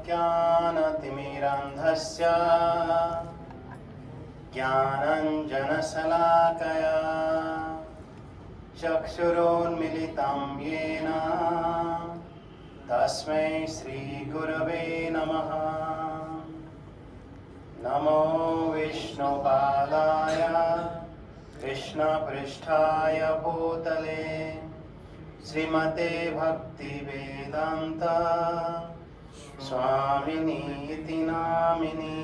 ज्ञानतिमिरान्धस्य ज्ञानञ्जनशलाकया चक्षुरोन्मिलितं येन तस्मै श्रीगुरवे नमः। नमो विष्णुपादाय कृष्णपृष्ठाय भूतले श्रीमते भक्तिवेदान्त स्वामिनीति नामिनी।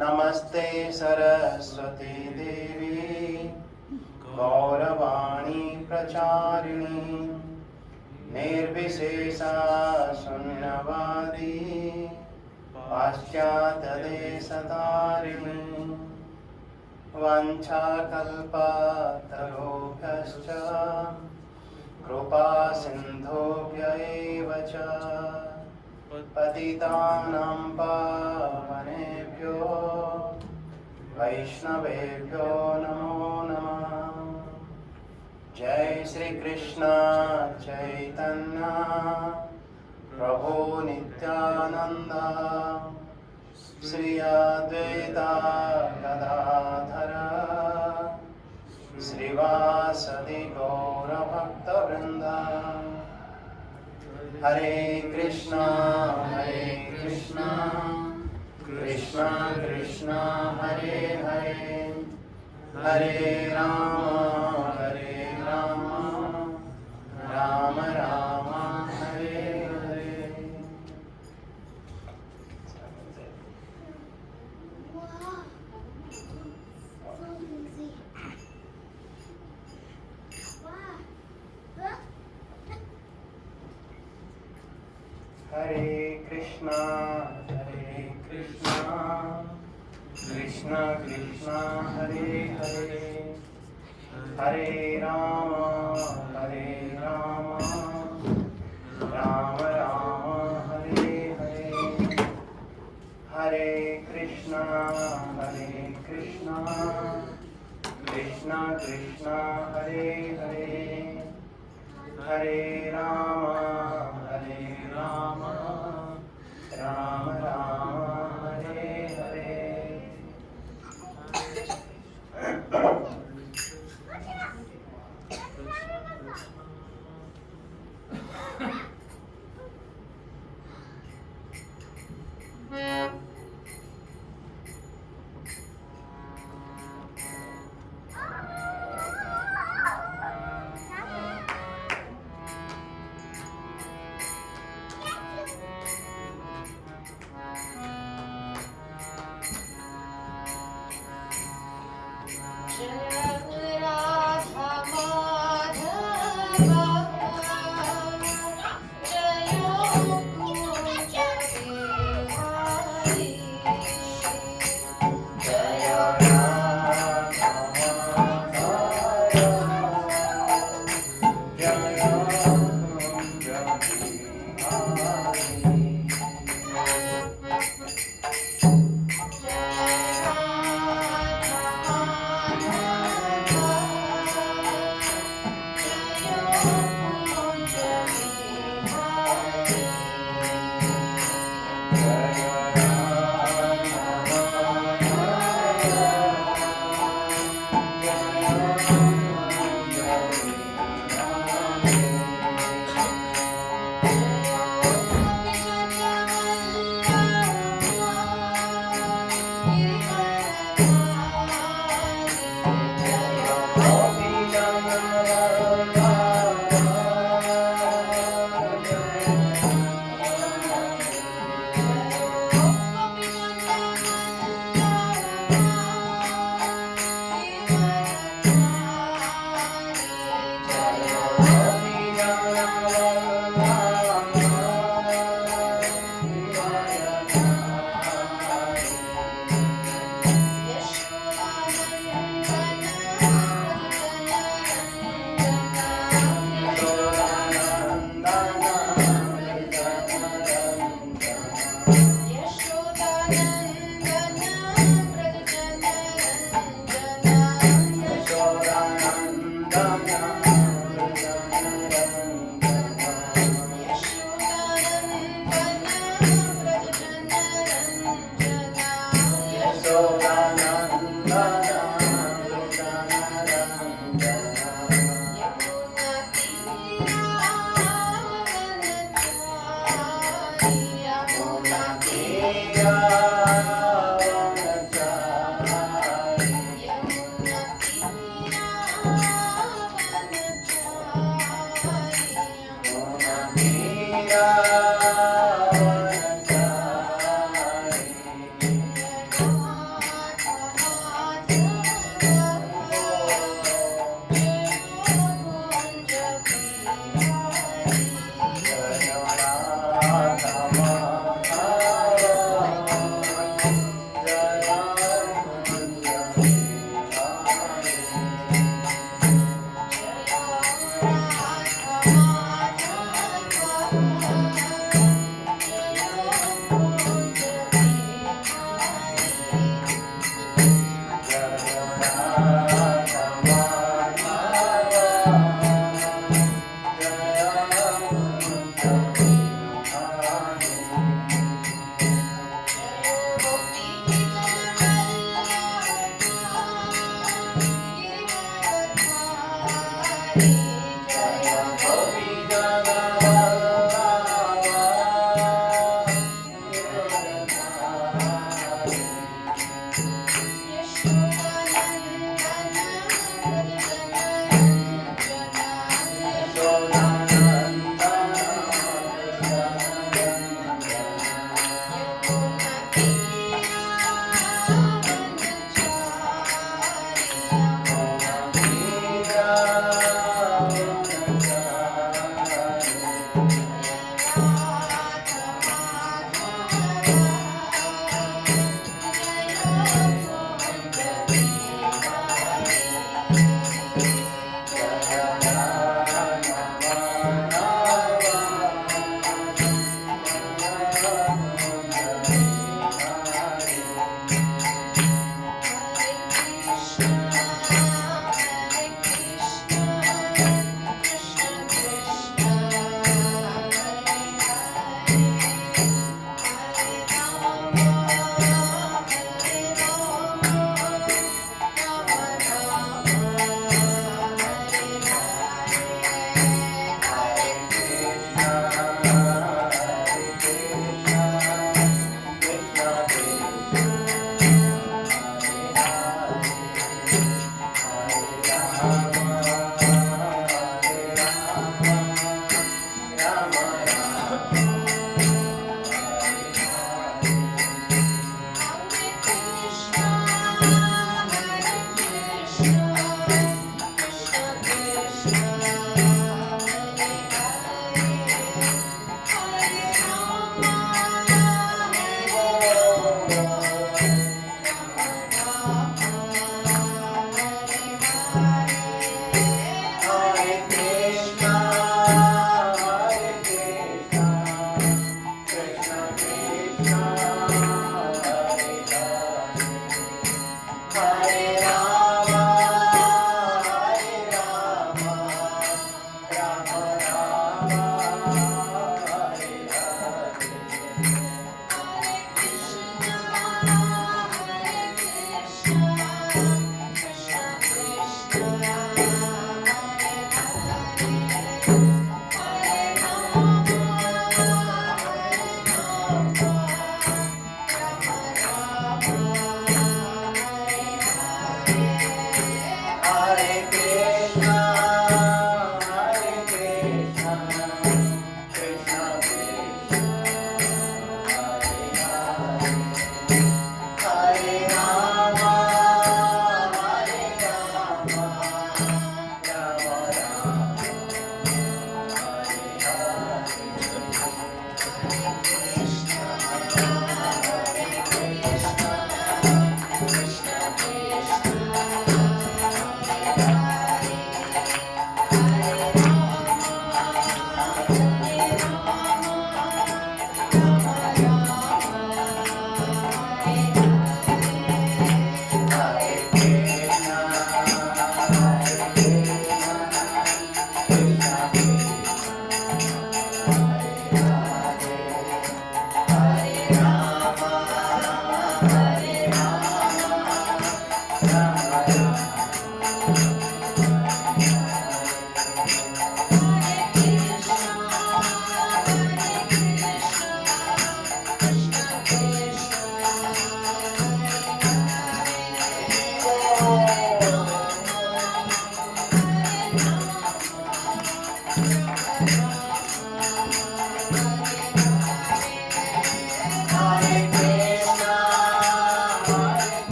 नमस्ते सरस्वती देवी गौरवाणी प्रचारिणी निर्विशेषा शून्यवादी पाश्चात्यदेशतारिणी। वाञ्छाकल्पतरुभ्यश्च कृपा सिन्धुभ्य एव च पतितानां पावनेभ्यो वैष्णवेभ्यो नमो नमः। जय श्री कृष्ण चैतन्य प्रभु नित्यानंद श्री अद्वैता गदाधर श्रीवासदि गौरभक्तवृंद। हरे कृष्णा कृष्णा कृष्णा हरे हरे हरे राम राम राम हरे हरे। हरे कृष्णा कृष्णा कृष्णा हरे हरे हरे राम राम राम हरे हरे। हरे Krishna Krishna Krishna Hare Hare Hare Ram Ram Ram Hare Hare.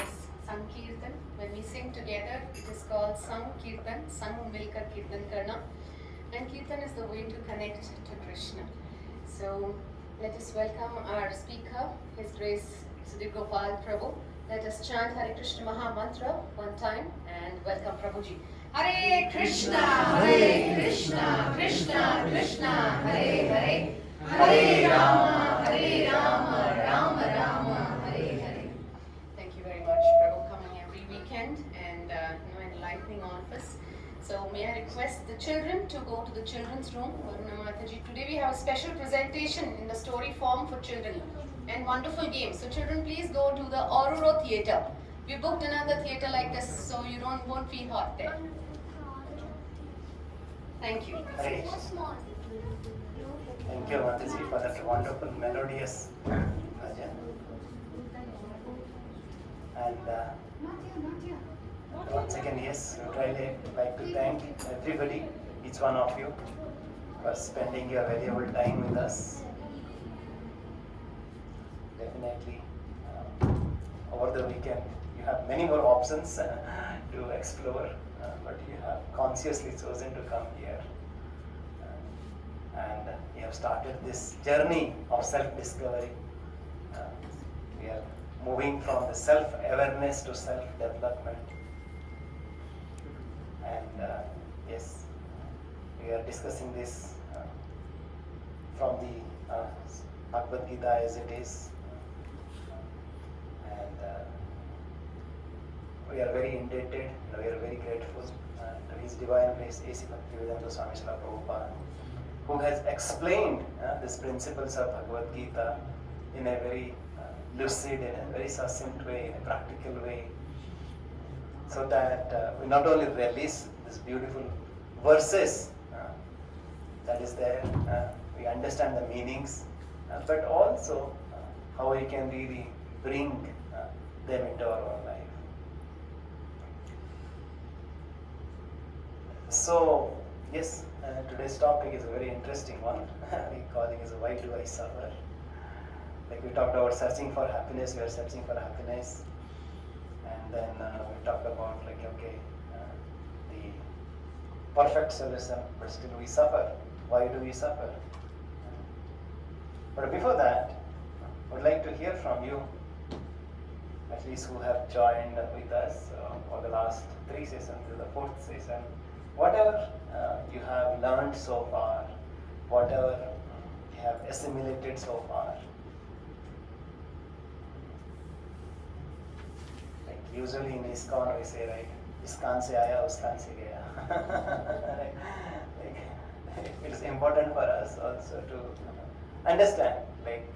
is Sankirtan. When we sing together, it is called Sankirtan, Sang Milkar Kirtan Karna. And Kirtan is the way to connect to Krishna. So let us welcome our speaker, His Grace Sudhir Gopal Prabhu. Let us chant Hare Krishna Maha Mantra one time and welcome Prabhuji. Hare Krishna, Krishna Krishna, Hare Hare, Hare Rama, Rama Rama, Hare Hare. Thank you very much, Prabhu, coming every weekend and enlightening all of us. So may I request the children to go to the children's room. Varuna Mataji. Today we have a special presentation in the story form for children and wonderful games. So children, please go to the Oruro Theatre. We booked another theatre like this, so you won't feel hot there. Thank you. Hare. Thank you, Mataji, for that wonderful melodious bhajan. And once again, yes, I would really like to thank everybody, each one of you, for spending your valuable time with us. Definitely, over the weekend, you have many more options to explore, but you have consciously chosen to come here. And you have started this journey of self-discovery. We are moving from the self-awareness to self-development. And yes, we are discussing this from the Bhagavad Gita as it is. And we are very indebted, we are very grateful to His Divine Grace A.C. Bhaktivedanta Swami Srila Prabhupada, who has explained these principles of Bhagavad Gita in a very lucid, in a very succinct way, in a practical way, so that we not only release these beautiful verses that is there, we understand the meanings, but also how we can really bring them into our own life. So, yes, today's topic is a very interesting one. We call it as why do I suffer? Like we talked about searching for happiness, we are searching for happiness. And then we talked about the perfect solution, but still we suffer. Why do we suffer? But before that, I would like to hear from you, at least who have joined with us for the last 3 sessions, the 4th session. Whatever you have learned so far, whatever you have assimilated so far. Like usually in ISKCON we say, right, ISKCON se aaya, USKCON se gaya. Like, it is important for us also to understand, like,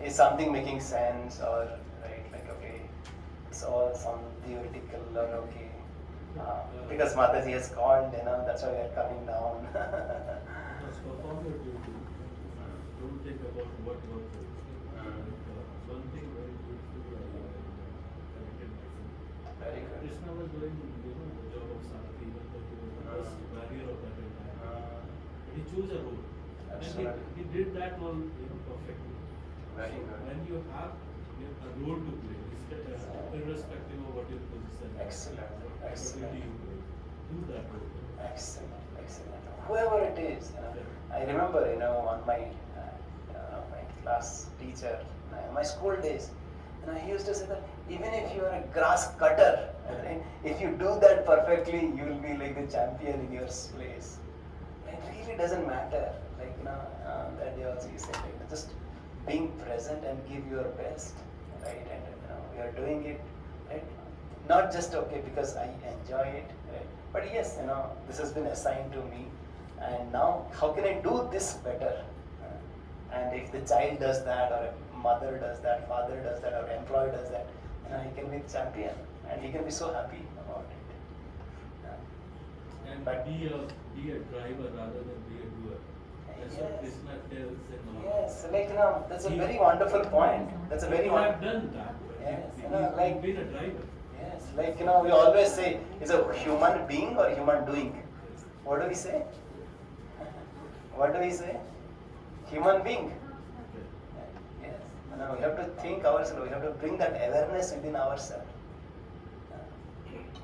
is something making sense or, right, like, okay, it's all some theoretical or okay. Because Mataji has called, that's why we are coming down. Just perform your duty. Don't think about what you are doing. One thing very beautiful, connected myself. Very good. Krishna was doing, the job of Sarthi, even though he was the first barrier of that entire. But he chose a role. Absolutely. And he did that role, perfectly. Very So good. when you have a role to play, irrespective of what your position is. Excellent. What Excellent. ability you play, do that role. Excellent. Whoever it is, I remember, on my my class teacher, my school days, he used to say that even if you are a grass cutter, right, if you do that perfectly, you will be like the champion in your place. It really doesn't matter. Like that day also he said, like, just being present and give your best, right? And we are doing it, right? Not just because I enjoy it, right? But yes, this has been assigned to me, and now how can I do this better? And if the child does that, or a mother does that, father does that, or employee does that, he can be the champion, and he can be so happy about it. And But be a driver rather than be a doer. That's what Krishna tells in yes, like that's a very wonderful point. That's a very you have done that. Yes, You've been a driver. Yes, like we always say, is a human being or human doing? What do we say? What do we say? Human being. Yes. we have to think ourselves, we have to bring that awareness within ourselves.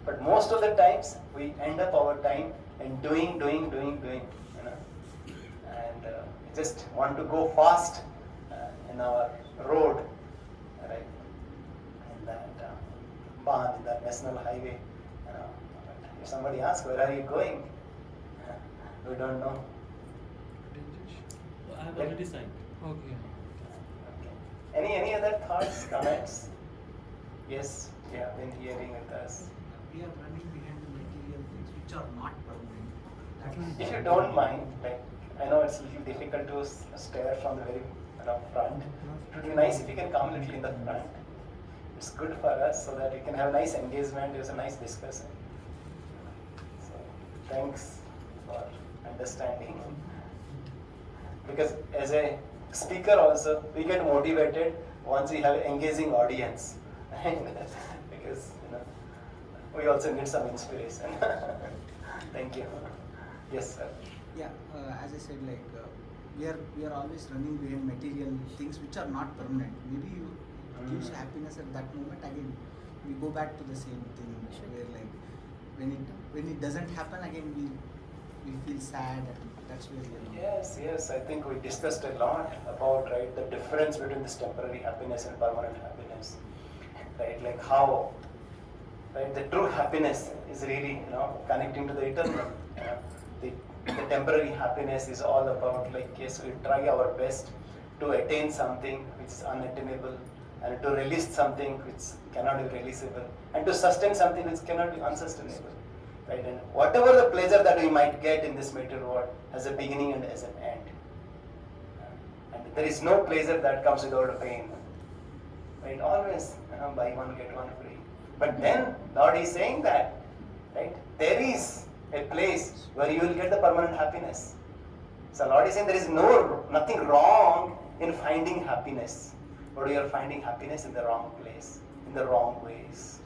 But most of the times, we end up our time in doing, and we just want to go fast in our road, right? In that in that national highway. But if somebody asks, where are you going? We don't know. I have already signed. Okay. Okay. Any other thoughts, comments? Yes, you have been hearing with us. We are running behind the material things which are not permanent. If you don't mind, like I know it's a little difficult to stare from the very front. It would be nice if you can come a little in the front. It's good for us so that we can have nice engagement. There's a nice discussion. So thanks for understanding. Because as a speaker also, we get motivated once we have an engaging audience. Because we also need some inspiration. Thank you. Yes, sir. Yeah, as I said, like we are always running behind material things which are not permanent. Maybe it gives happiness at that moment. Again, we go back to the same thing where like when it doesn't happen again, we feel sad, and that's where we are. Yes. I think we discussed a lot about the difference between this temporary happiness and permanent happiness. Right, like how the true happiness is really connecting to the eternal. The temporary happiness is all about yes, we try our best to attain something which is unattainable, and to release something which cannot be releasable, and to sustain something which cannot be unsustainable. Right, and whatever the pleasure that we might get in this material world has a beginning and has an end. And there is no pleasure that comes without a pain. Right, always buy one get one free. But then Lord is saying that there is a place where you will get the permanent happiness. So Lord is saying there is nothing wrong in finding happiness, but you are finding happiness in the wrong place, in the wrong ways.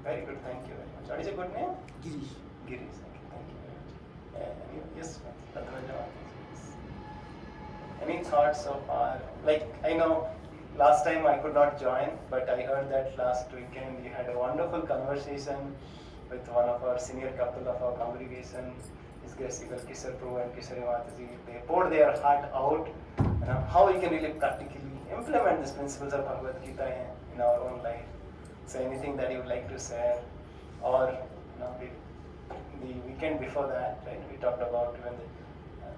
Very good, thank you very much. What is your good name? Girish. Girish. Okay, thank you very much. Yes, Ratanaja. Any thoughts so far? I know last time I could not join, but I heard that last weekend you had a wonderful conversation with one of our senior couple of our congregation, His Grace Eagle Kishore Prabhu and Kishore Mataji. They poured their heart out, how we can really practically implement these principles of Bhagavad Gita in our own life. So anything that you would like to share, or the weekend before that, we talked about even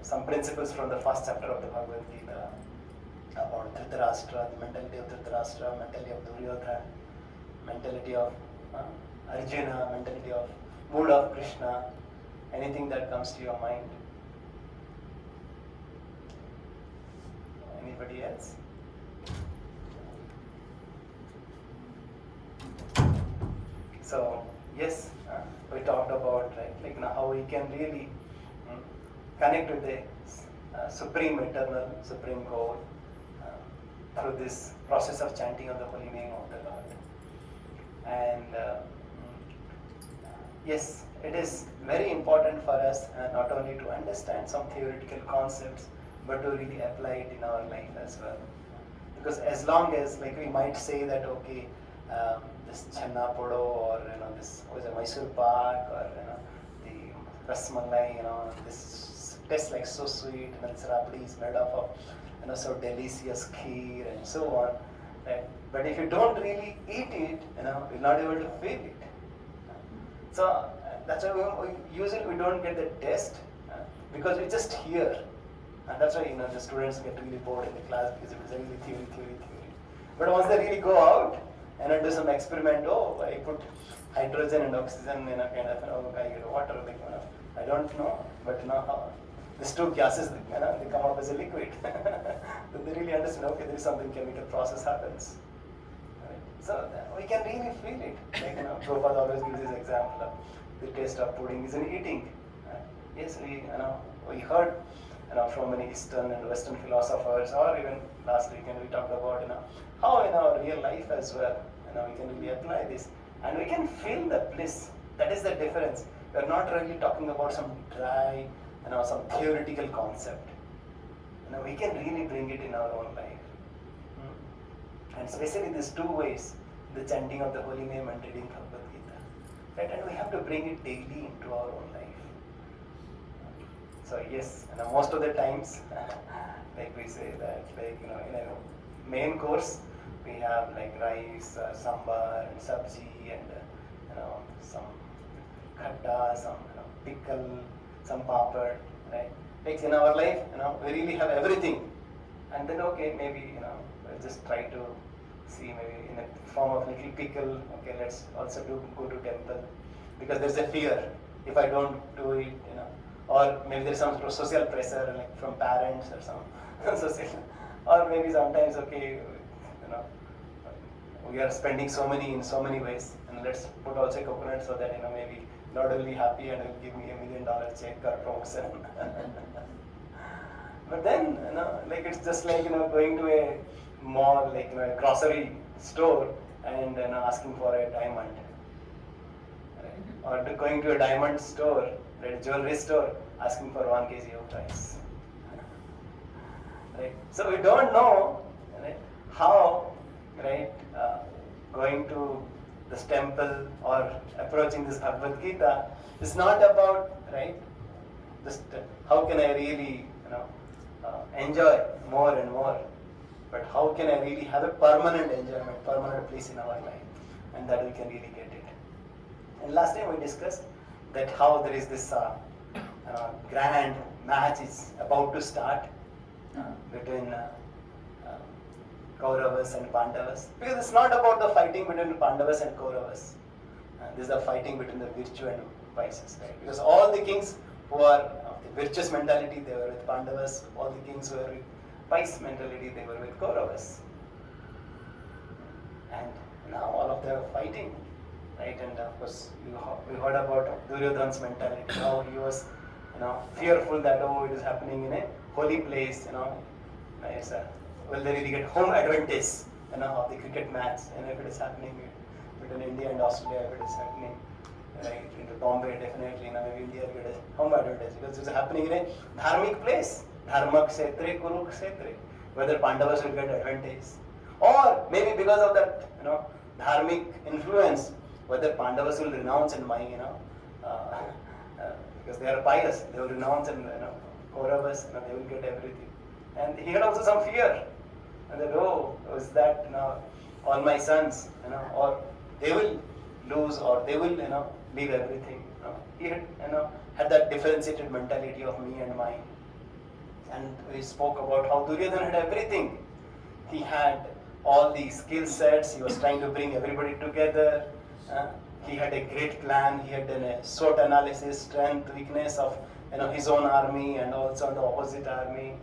some principles from the first chapter of the Bhagavad Gita about Dhritarashtra, the mentality of Dhritarashtra, mentality of Duryodhana, mentality of Arjuna, mentality of mood of Krishna, anything that comes to your mind. Anybody else? So yes, we talked about how we can really connect with the supreme eternal, supreme goal through this process of chanting of the holy name of the Lord. And yes, it is very important for us not only to understand some theoretical concepts, but to really apply it in our life as well. Because as long as we might say that okay, this Channa Podo or this was a Mysore Pak or the Rasmalai, this tastes like so sweet, and this rabdi is made up of so delicious kheer and so on. Right? But if you don't really eat it, you're not able to feel it. So that's why we don't get the taste because we just hear, and that's why the students get really bored in the class because it is really theory. But once they really go out and do some experiment, I put hydrogen and oxygen in a kind of I get water, I don't know, but how these two gases they come up as a liquid. Then they really understand, okay, there is something chemical process happens. Right? So we can really feel it. Prabhupada always gives this example of the taste of pudding is in eating. Yes, we heard from many Eastern and Western philosophers, or even last weekend we talked about how in our real life as well, we can really apply this and we can feel the bliss. That is the difference. We are not really talking about some dry, some theoretical concept. We can really bring it in our own life. And especially these two ways, the chanting of the holy name and reading Bhagavad Gita. Right? And we have to bring it daily into our own life. So yes, most of the times, like we say that, in a main course, we have like rice, sambar, and sabji, and some khatta, some pickle, some papad, right? Like in our life, we really have everything, and then okay, maybe we'll just try to see maybe in a form of little pickle. Okay, let's also go to temple, because there's a fear if I don't do it, or maybe there's some social pressure like from parents or some social, or maybe sometimes okay, we are spending in so many ways, and let's put also coconut so that maybe Lord will be happy and will give me $1 million check or promotion. But then like it's just like going to a mall, like a grocery store, and asking for a diamond, right? Or going to a diamond store, right, jewelry store, asking for 1 kg of rice. Right? So we don't know, right, how, right, going to this temple or approaching this Bhagavad Gita is not about, right, just how can I really enjoy more and more, but how can I really have a permanent enjoyment, permanent place in our life, and that we can really get it. And last time we discussed that how there is this grand match is about to start between Kauravas and Pandavas, because it's not about the fighting between Pandavas and Kauravas. This is a fighting between the virtue and vices, right? Because all the kings who are of the virtuous mentality, they were with Pandavas. All the kings who were with vice mentality, they were with Kauravas. And now all of them are fighting, right? And of course, we heard about Duryodhana's mentality, how he was, fearful that it is happening in a holy place, it's will they really get home advantage, of the cricket match, and if it is happening between India and Australia, if it is happening right into Bombay, definitely, maybe India will get a home advantage, because it is happening in a dharmic place, dharma kshetre, kuru kshetre, whether Pandavas will get advantage, or maybe because of that, dharmic influence, whether Pandavas will renounce and because they are pious, they will renounce, and Kauravas, they will get everything. And he had also some fear, and that is that all my sons, or they will lose, or they will leave everything. He had had that differentiated mentality of me and mine. And we spoke about how Duryodhana had everything. He had all the skill sets. He was trying to bring everybody together. He had a great plan. He had done a SWOT analysis, strength, weakness of his own army and also the opposite army.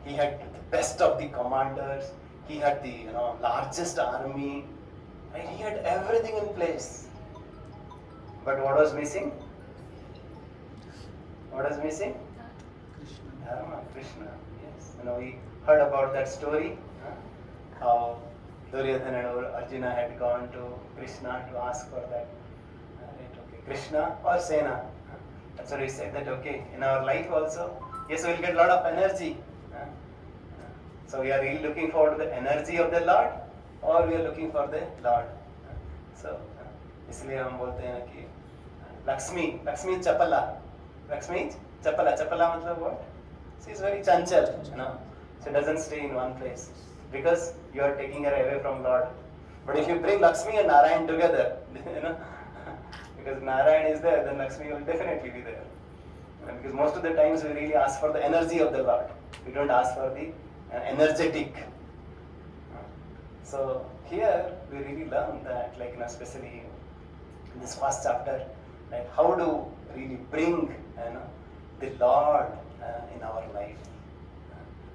He had the best of the commanders. He had the largest army. Right? He had everything in place. But what was missing? What was missing? Krishna. Dharma, Krishna. Yes. We heard about that story. How Duryodhana and Arjuna had gone to Krishna to ask for that. Right, okay. Krishna or Sena. That's what we said, that okay, in our life also, yes, we'll get a lot of energy. So we are really looking forward to the energy of the Lord, or we are looking for the Lord. So इसलिए हम बोलते हैं कि लक्ष्मी चपला, चपला मतलब what? She is very chanchal, she doesn't stay in one place, because you are taking her away from Lord. But if you bring Lakshmi and Narayan together, because Narayan is there, then Lakshmi will definitely be there. Because most of the times we really ask for the energy of the Lord. We don't ask for the energetic. So here we really learn that, especially in this first chapter, how to really bring the Lord in our life.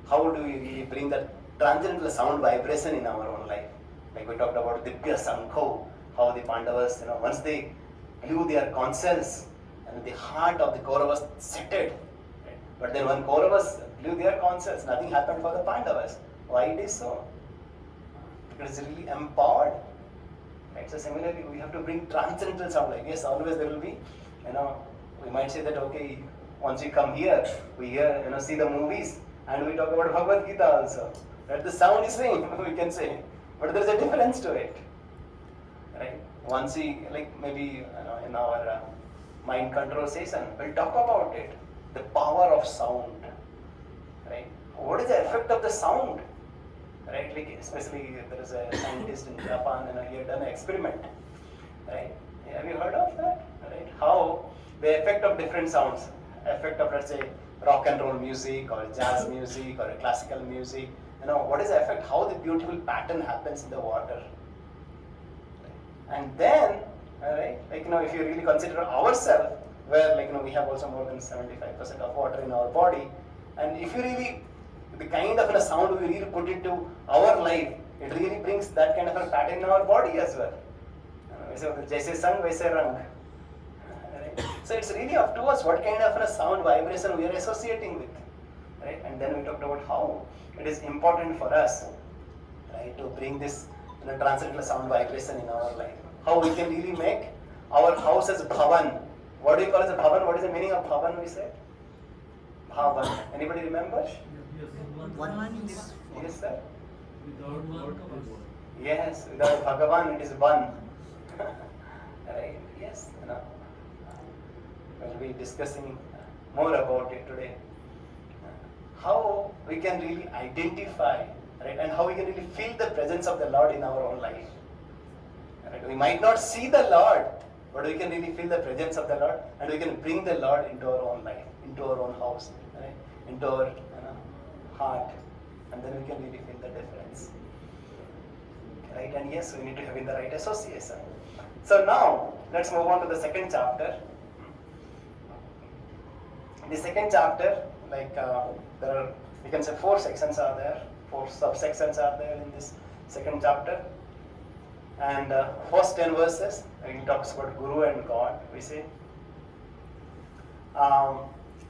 How do we really bring that transcendental sound vibration in our own life? Like we talked about Divya Sankho, how the Pandavas, once they blew their conch shells, and the heart of the Kauravas settled. Right? But then when Kauravas blew their conch shells, nothing happened for the Pandavas. Why it is so? Because it's really empowered. Right? So similarly, we have to bring transcendental sound. Like yes, always there will be, we might say that okay, once we come here, we hear, see the movies, and we talk about Bhagavad Gita also. That the sound is same, we can say. but there is a difference to it, right? Once we, like maybe in our mind control session, we'll talk about it, the power of sound, right? What is the effect of the sound, right? Like especially there is a scientist in Japan, he had done an experiment, right? Have you heard of that? Right? How the effect of different sounds, effect of, let's say, rock and roll music or jazz music or classical music, what is the effect? How the beautiful pattern happens in the water. And then, right, like if you really consider ourselves, where we have also more than 75% of water in our body, and if you really, the kind of sound we really put into our life, it really brings that kind of a pattern in our body as well. Jaise sang, vaise rang. Right? So it's really up to us what kind of a sound vibration we are associating with. Right? And then we talked about how it is important for us, right, to bring this transcendental sound vibration in our life. How we can really make our house as bhavan. What do you call as a bhavan? What is the meaning of bhavan, we said? Bhavan. Anybody remember? One is Yes, sir. Without God, it is one. Yes, without Bhagavan, it is one. Right? Yes. We'll be discussing more about it today. How we can really identify, right, and how we can really feel the presence of the Lord in our own life. Right? We might not see the Lord, but we can really feel the presence of the Lord, and we can bring the Lord into our own life, into our own house, right, into our heart, and then we can really feel the difference. Right? And yes, we need to have in the right association. So now, let's move on to the second chapter. The second chapter, like there are, we can say 4 sections are there, 4 subsections are there in this second chapter. And first 10 verses, it talks about Guru and God, we say.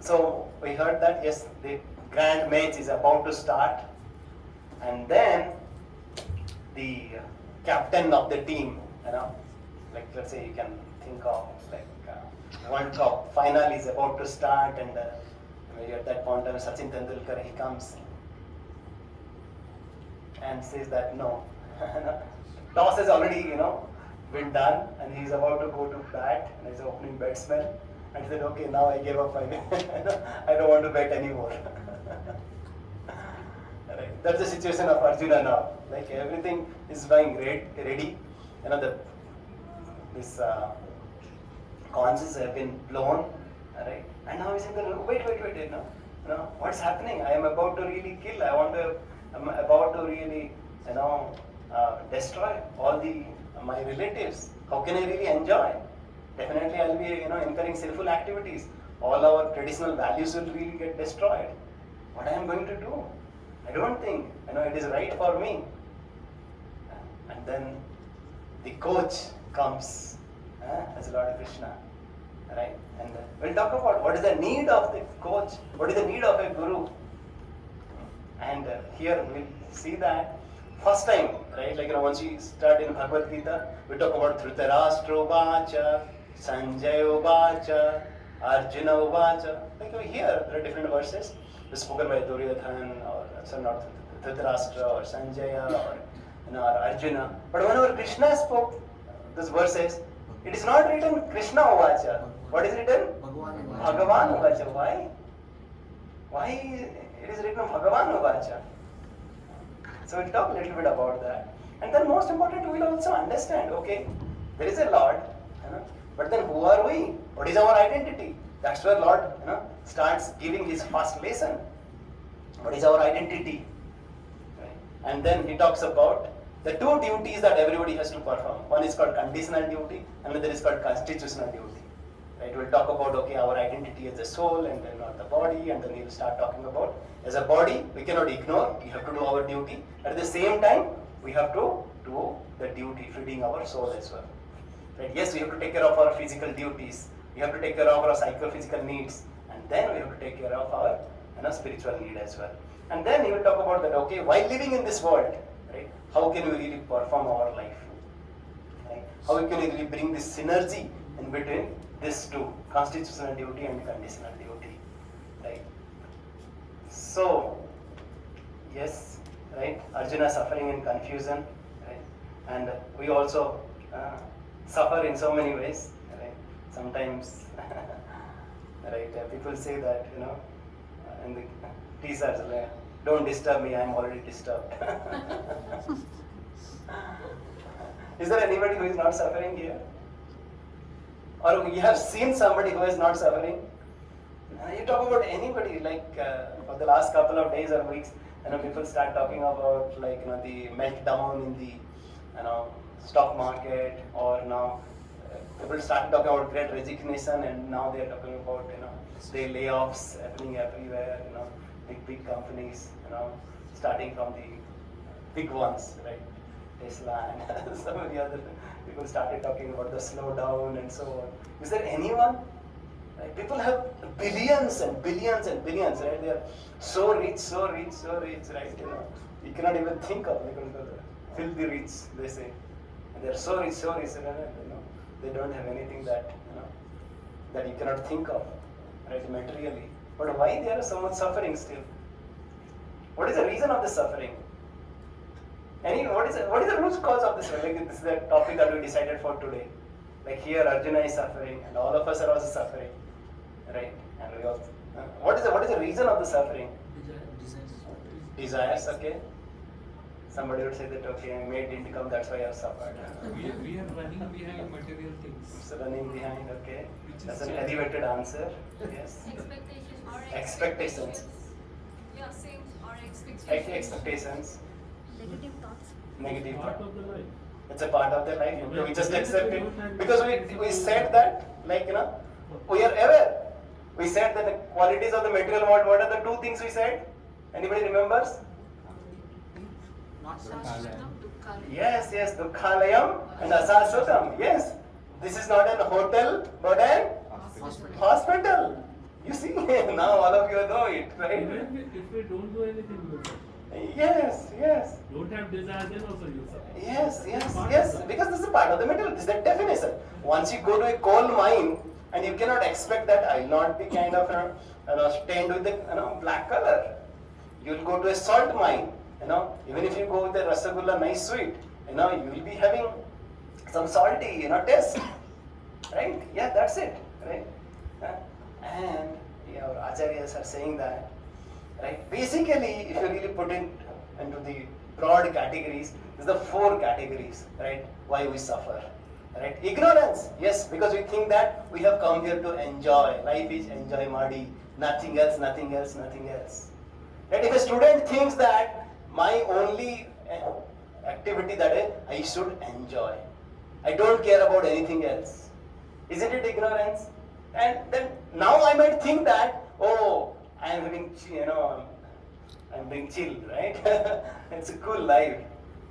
So we heard that, yes, the grand match is about to start. And then the captain of the team, like let's say you can think of like World Cup final is about to start, and maybe at that point of Sachin Tendulkar, he comes and says that no, toss has already been done, and he's about to go to bat, and he's opening batsman, and he said, okay, now I gave up, I don't want to bet anymore. Right. That's the situation of Arjuna now. Like everything is being ready. This conches have been blown, right? And now he's saying, wait, what's happening? I am about to really kill. I'm about to really, destroy all my relatives. How can I really enjoy? Definitely, I'll be, incurring sinful activities. All our traditional values will really get destroyed. What I am going to do? I don't think, it is right for me. And then the coach comes as Lord Krishna, right? And we'll talk about what is the need of the coach, what is the need of a guru. And here we'll see that first time, right? Like once we start in Bhagavad Gita, we talk about Dhritarashtra Vacha, Sanjaya Vacha, Arjuna Vacha. Like here, there are different verses spoken by Duryodhan, or not Dhritarashtra, or Sanjaya, or or Arjuna. But whenever Krishna spoke these verses, it is not written Krishna Vacha. What is written? Bhagavan Vacha. Why? Why it is written Bhagavan Vacha? So we'll talk a little bit about that. And then most important, we will also understand, okay, there is a Lord, but then who are we? What is our identity? That's where Lord starts giving his first lesson. What is our identity? Right? And then he talks about the 2 duties that everybody has to perform. One is called conditional duty, another is called constitutional duty. Right? We'll talk about, okay, our identity as a soul, and then not the body, and then he'll start talking about as a body, we cannot ignore, we have to do our duty. At the same time, we have to do the duty, feeding our soul as well. Right? Yes, we have to take care of our physical duties, we have to take care of our psychophysical needs, and then we have to take care of our spiritual need as well. And then he will talk about that, okay, while living in this world, right, how can we really perform our life? Right? How can we really bring this synergy in between these 2, constitutional duty and conditional duty? Right? So, yes, right, Arjuna suffering in confusion, and we also suffer in so many ways. Right? Sometimes, right? People say that in the teasers, like, don't disturb me. I'm already disturbed. Is there anybody who is not suffering here? Or you have seen somebody who is not suffering? You talk about anybody, like for the last couple of days or weeks, people start talking about like the meltdown in the stock market, or now people start talking about great resignation, and now they are talking about the layoffs happening everywhere. Big companies, starting from the big ones, right? Tesla and so many other people started talking about the slowdown and so on. Is there anyone? Right? People have billions and billions and billions, right? They are so rich, so rich, so rich, right? You cannot even think of, because filthy rich, they say. And they are so rich, they don't have anything that that you cannot think of, right? Materially. But why there is so much suffering still? What is the reason of the suffering? What is the root cause of this? Like this is the topic that we decided for today. Like here, Arjuna is suffering, and all of us are also suffering, right? And we all. What is the reason of the suffering? Desires. Okay. Somebody would say that okay, mate didn't come, that's why I've suffered. We are running behind material things. So running behind. Okay. That's an elevated answer. Yes. Expectations. Yeah, same. Or expectations. Expectations. Negative thoughts. Negative Part thought. of the life. It's a part of their life. Okay, we just accept it because we said that, like we are aware. We said that the qualities of the material world. What are the two things we said? Anybody remembers? Not Shashvatam, dukkhalayam. Yes, Dukkhalayam and Asasukam. Yes, this is not an hotel but an hospital. You see, now all of you know it, right? Even if we don't do anything, we will suffer. Yes. Don't have desire, then also you suffer. Yes. Because this is part of the material. This is the definition. Once you go to a coal mine, and you cannot expect that I will not be kind of stained with the black color. You will go to a salt mine. Even if you go with a rasagulla nice sweet, you will be having some salty taste, right? Yeah, that's it, right? And our acharyas are saying that, right? Basically, if you really put it into the broad categories, there's the four categories, right? Why we suffer, right? Ignorance, yes, because we think that we have come here to enjoy. Life is enjoy, Madi. Nothing else. Right? If a student thinks that my only activity that is I should enjoy, I don't care about anything else, isn't it ignorance? And then now I might think that, oh, I am having, I'm being chill, right? It's a cool life.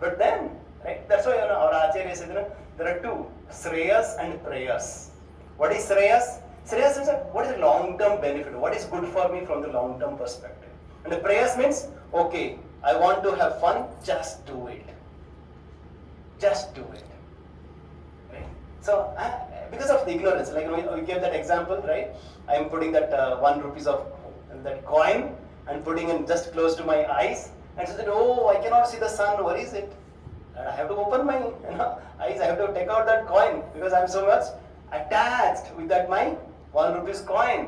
But then, right, that's why our Acharya said, there are two, Shreyas and Prayas. What is Shreyas? Shreyas is what is the long-term benefit? What is good for me from the long-term perspective? And the Prayas means, okay, I want to have fun, just do it. Right? So, because of the ignorance, like we gave that example, right? I am putting that 1 rupees of that coin and putting it just close to my eyes, and so that, oh, I cannot see the sun, where is it? And I have to open my eyes, I have to take out that coin because I am so much attached with that my 1 rupees coin.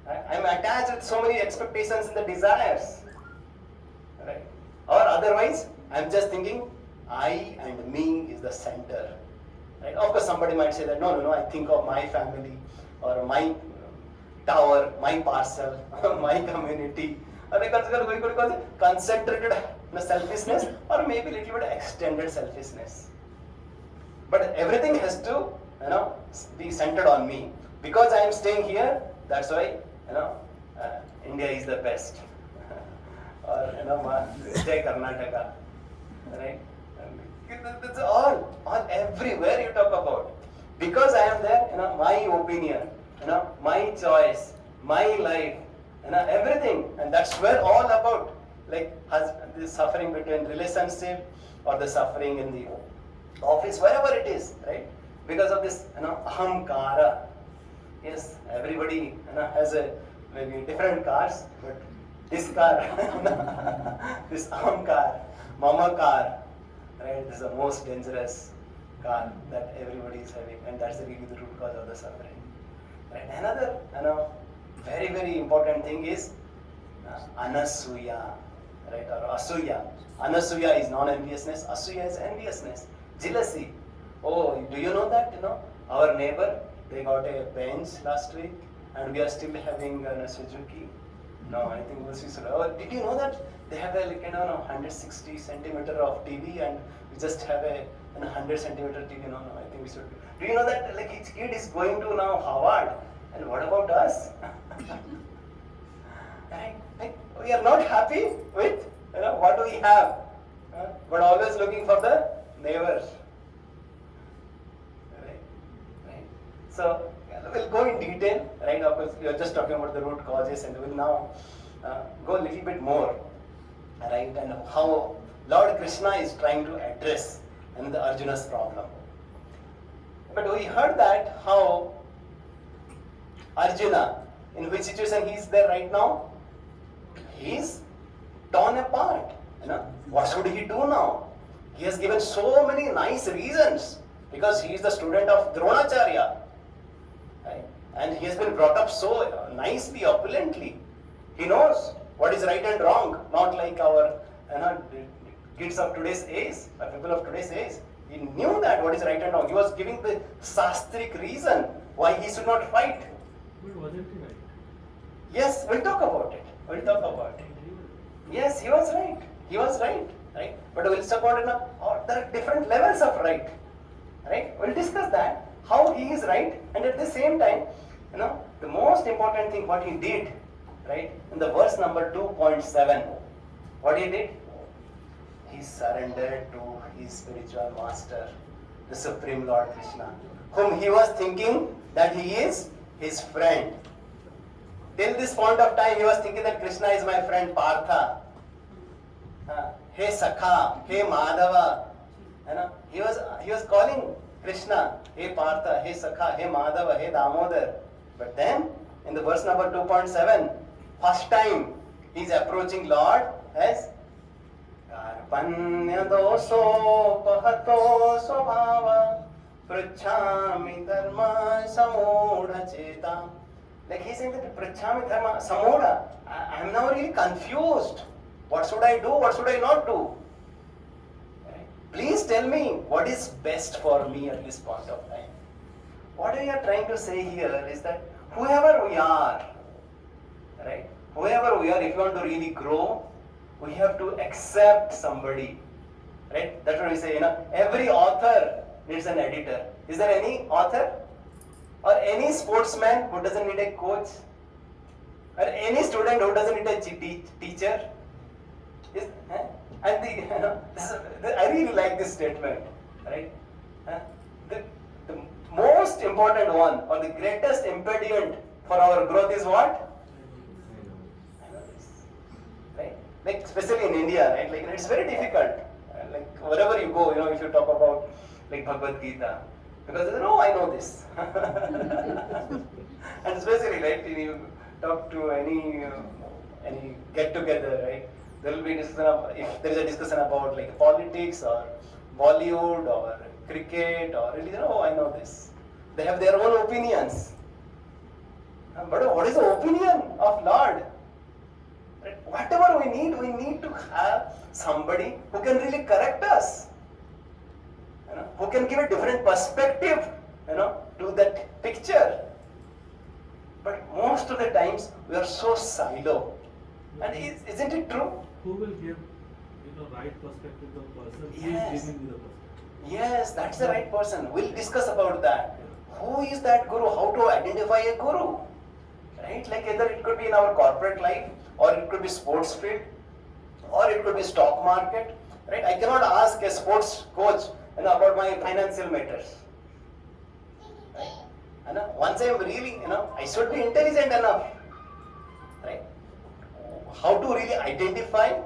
I am attached with so many expectations and the desires. Right? Or otherwise, I am just thinking, I and me is the center. Right? Of course, somebody might say that, no, I think of my family or my tower, my parcel, my community. Or they consider concentrated selfishness or maybe little bit extended selfishness. But everything has to, be centered on me. Because I am staying here, that's why, India is the best. Or, Jai Karnataka. Right? That's all everywhere you talk about. Because I am there, my opinion, my choice, my life, everything. And that's where all about, like the suffering between relationship or the suffering in the office, wherever it is, right? Because of this, ahamkara. Yes, everybody has maybe different cars, but this car, this ahamkar, mamakar, right? This is the most dangerous car that everybody is having, and that's really the root cause of the suffering. Right? Another, very, very important thing is anasuya, right? Or asuya. Anasuya is non-enviousness, asuya is enviousness, jealousy. Oh, do you know that? Our neighbor, they got a Benz last week, and we are still having a Suzuki. No, I think we'll see. Oh, did you know that they have a 160 centimeter of TV, and we just have a 100 centimeter TV? No, I think we should. Do you know that each kid is going to now Harvard, and what about us? Right? We are not happy with what we have, but always looking for the neighbors. Right? So we'll go in detail, right? Of course, we are just talking about the root causes, and we'll now go a little bit more, right? And how Lord Krishna is trying to address the Arjuna's problem. But we heard that how Arjuna, in which situation he is there right now? He is torn apart. What should he do now? He has given so many nice reasons because he is the student of Dronacharya, right? And he has been brought up so nicely, opulently. He knows what is right and wrong, not like our kids of today's age, or people of today's age. He knew that what is right and wrong. He was giving the shastric reason why he should not fight. But wasn't he right? Yes, we'll talk about it. Yes, he was right. He was right. But we'll talk about it. There are different levels of right. We'll discuss that, how he is right, and at the same time, the most important thing what he did, right? In the verse number 2.7, what he did? He surrendered to his spiritual master, the Supreme Lord Krishna, whom he was thinking that he is his friend. Till this point of time, he was thinking that Krishna is my friend Partha. Hey Sakha, hey Madhava. He was calling Krishna, hey Partha, hey Sakha, hey Madhava, hey Damodar. But then, in the verse number 2.7, first time he is approaching Lord as Karpanya doso pahato svabhava prachami dharma samudha cheta. Like he's saying that prachami dharma samudha. I am now really confused. What should I do? What should I not do? Please tell me what is best for me at this point of time. What we are trying to say here is that whoever we are, right? Whoever we are, if you want to really grow, we have to accept somebody, right? That's what we say, every author needs an editor. Is there any author? Or any sportsman who doesn't need a coach? Or any student who doesn't need a teacher? I really like this statement, right? The most important one, or the greatest impediment for our growth is what? Right? Like especially in India, right? Like it's very difficult. Like wherever you go, if you talk about like Bhagavad Gita, because I know this. And especially, right, if you talk to any get together, right? There will be discussion if there is a discussion about like politics or Bollywood or cricket or religion. Oh, I know this. They have their own opinions. But what is the opinion of Lord? Right? Whatever we need to have somebody who can really correct us. Who can give a different perspective, to that picture. But most of the times we are so silo. And isn't it true? Who will give right perspective to the person who Yes. is giving you the perspective? Yes, that's the right person. We'll discuss about that. Who is that guru? How to identify a guru? Right? Like either it could be in our corporate life, or it could be sports field, or it could be stock market. Right? I cannot ask a sports coach about my financial matters. Right? Once I am really, I should be intelligent enough. Right? How to really identify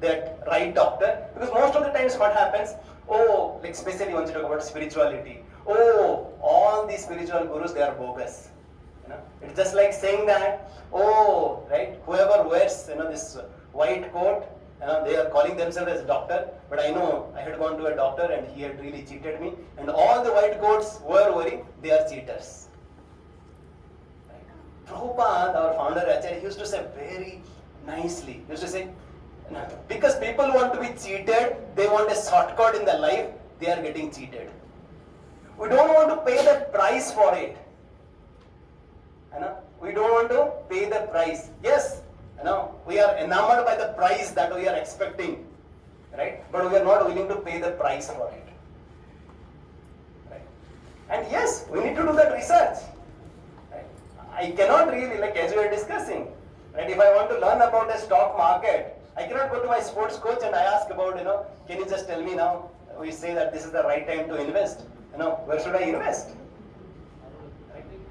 that right doctor, because most of the times what happens, like especially once you talk about spirituality, all these spiritual gurus, they are bogus. It's just like saying that, right, whoever wears this white coat, They are calling themselves as doctor, but I know I had gone to a doctor and he had really cheated me. And all the white coats were worried they are cheaters. Right? Prabhupada, our founder Acharya, he used to say very nicely. He used to say, because people want to be cheated, they want a shortcut in their life, they are getting cheated. We don't want to pay the price for it. We don't want to pay the price. Yes, we are enamored by the price that we are expecting, right? But we are not willing to pay the price for it. Right? And yes, we need to do that research. Right? I cannot really, like as we are discussing, right? If I want to learn about the stock market, I cannot go to my sports coach and I ask about, can you just tell me now? We say that this is the right time to invest. Where should I invest?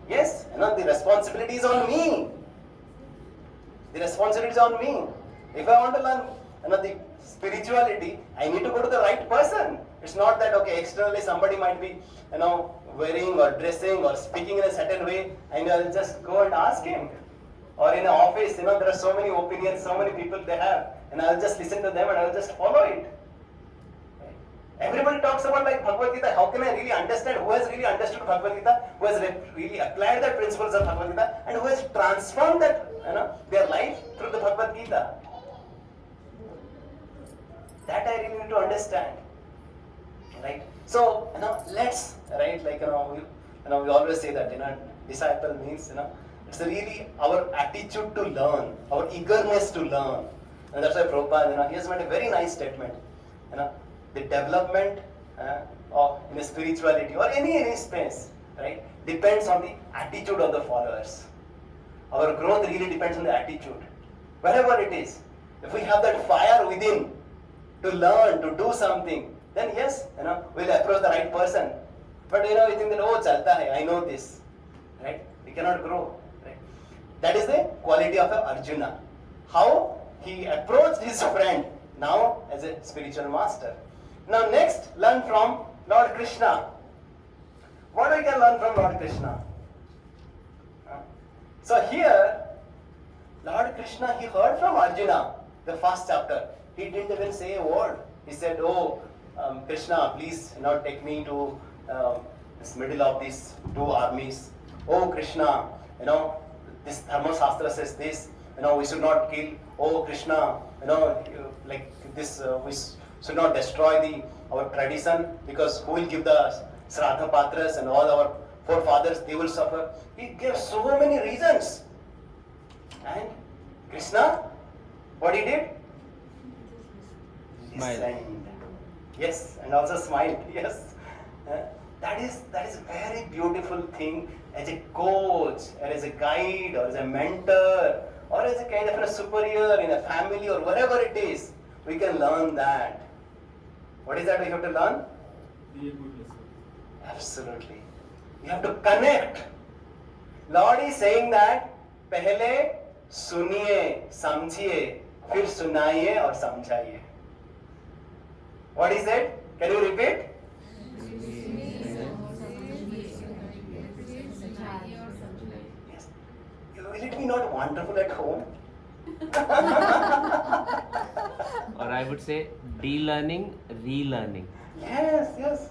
Yes, the responsibility is on me. The responsibility is on me. If I want to learn the spirituality, I need to go to the right person. It's not that, okay, externally somebody might be, wearing or dressing or speaking in a certain way, and I'll just go and ask him. Or in an office, there are so many opinions, so many people they have, and I'll just listen to them and I'll just follow it. Everybody talks about like Bhagavad Gita. How can I really understand who has really understood Bhagavad Gita, who has really applied the principles of Bhagavad Gita, and who has transformed that, their life through the Bhagavad Gita? That I really need to understand, right? So let's we always say that disciple means it's really our attitude to learn, our eagerness to learn, and that's why Prabhupada he has made a very nice statement. The development in a spirituality or any space, right, depends on the attitude of the followers. Our growth really depends on the attitude. Wherever it is, if we have that fire within to learn, to do something, then yes, we'll approach the right person. But we think that, oh, chalta hai, I know this, right? We cannot grow, right? That is the quality of a Arjuna. How he approached his friend now as a spiritual master. Now next, learn from Lord Krishna. What we can learn from Lord Krishna? So here, Lord Krishna, he heard from Arjuna, the first chapter. He didn't even say a word. He said, oh, Krishna, please take me to this middle of these two armies. Oh, Krishna, this Dharma says this, we should not kill. Oh, Krishna, like this, we should not destroy our tradition, because who will give the Sraddha Patras and all our forefathers, they will suffer. He gave so many reasons. And Krishna, what he did? Listened. Yes, and also smiled. Yes. That is a very beautiful thing as a coach, or as a guide, or as a mentor, or as a kind of a superior in a family or wherever it is. We can learn that. What is that we have to learn? Be a good listener. Absolutely. You have to connect. Lord is saying that पहले सुनिए, समझिए, फिर सुनाइए और समझाइए. What is it? Can you repeat? Yes. Will it be not wonderful at home? Or I would say de-learning, relearning. Yes.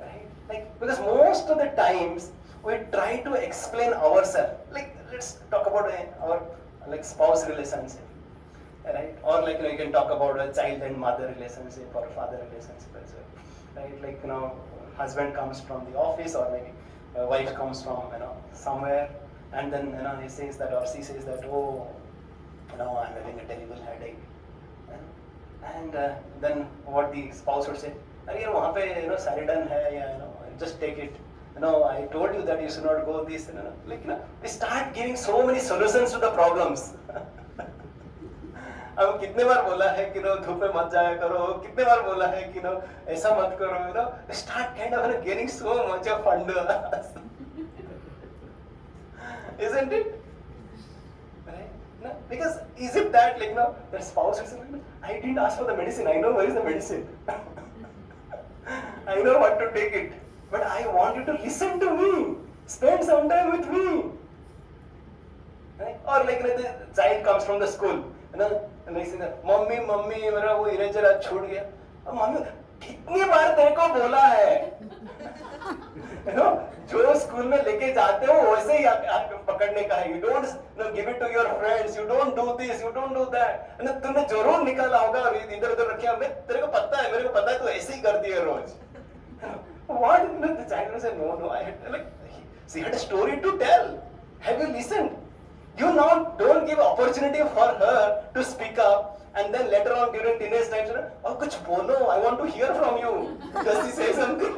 Right? Like, because most of the times we try to explain ourselves. Like, let's talk about our spouse relationship, right? Or you can talk about a child and mother relationship or father relationship as well, right? Like husband comes from the office, or maybe wife comes from somewhere, and then he says that, or she says that, oh, I'm having a terrible headache. And then what the spouse would say, वहाँ पे Saridan है, just take it. I told you that you should not go this. We start giving so many solutions to the problems. अब कितने बार बोला है कि धूप में मत जाया करो, कितने बार बोला है कि ऐसा मत करो. We start kind of getting so much of fun to us. Isn't it? Right? No, because is it that their spouse is I didn't ask for the medicine, I know where is the medicine. I know what to take it, but I want you to listen to me, spend some time with me. Right? Or the child comes from the school, mummy mummy मेरा वो eraser आज छूट गया. अब mummy कितनी बार तेरे को बोला है, जो स्कूल में लेके जाते हो वैसे ही पकड़ने का है. You don't give it to your friends, you don't do this, you don't do that. तुमने जरूर निकाला होगा और इधर उधर रखे. तेरे को पता है, मेरे को पता है तू ऐसे ही करती है रोज. What? The child said, no, I had she had a story to tell. Have you listened? You now don't give opportunity for her to speak up, and then later on during teenage times, oh, kuch bolo, I want to hear from you. Does she say something?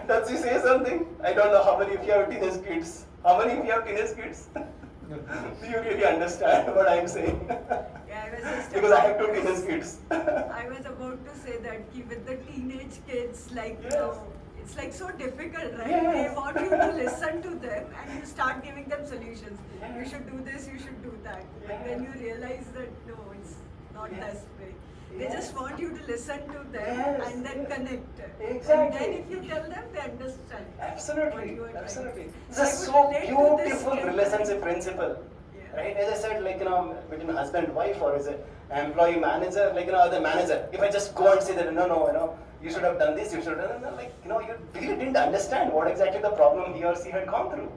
Does she say something? I don't know how many of you have teenage kids. How many of you have teenage kids? Do you really understand what I am saying? Yeah, I was just Because I have two teenage kids. I was about to say that with the teenage kids, like, Yes. it's like so difficult, right? Yes. They want you to listen to them and you start giving them solutions. Yes. You should do this, you should do that. But Yes. then you realize that no, it's not Yes. this way. They Yes. just want you to listen to them Yes. and then connect. Exactly. And then if you tell them, they understand. Absolutely, what you are trying to absolutely. say. It's a I would so relate to this beautiful carefully. relationship principle, Yeah. right? As I said, like between husband and wife, or is it employee manager, like the manager. If I just go and say that no, you should have done this, you should have done that, like you really didn't understand what exactly the problem he or she had gone through.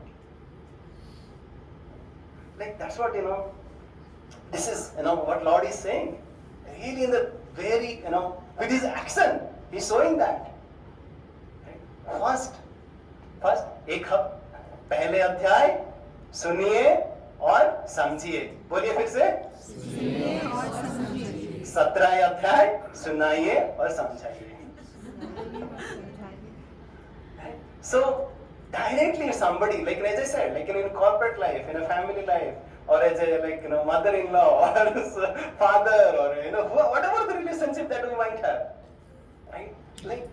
Like that's what This is what Lord is saying. Really, in the very with his action, he's showing that. First, एक पहले अध्याय सुनिए और समझिए. बोलिए फिर से. 17 अध्याय सुनाइए और समझाइए. So directly somebody, like as I said, like in corporate life, in a family life, or as a mother-in-law or father, or whatever the relationship that we might have, right? Like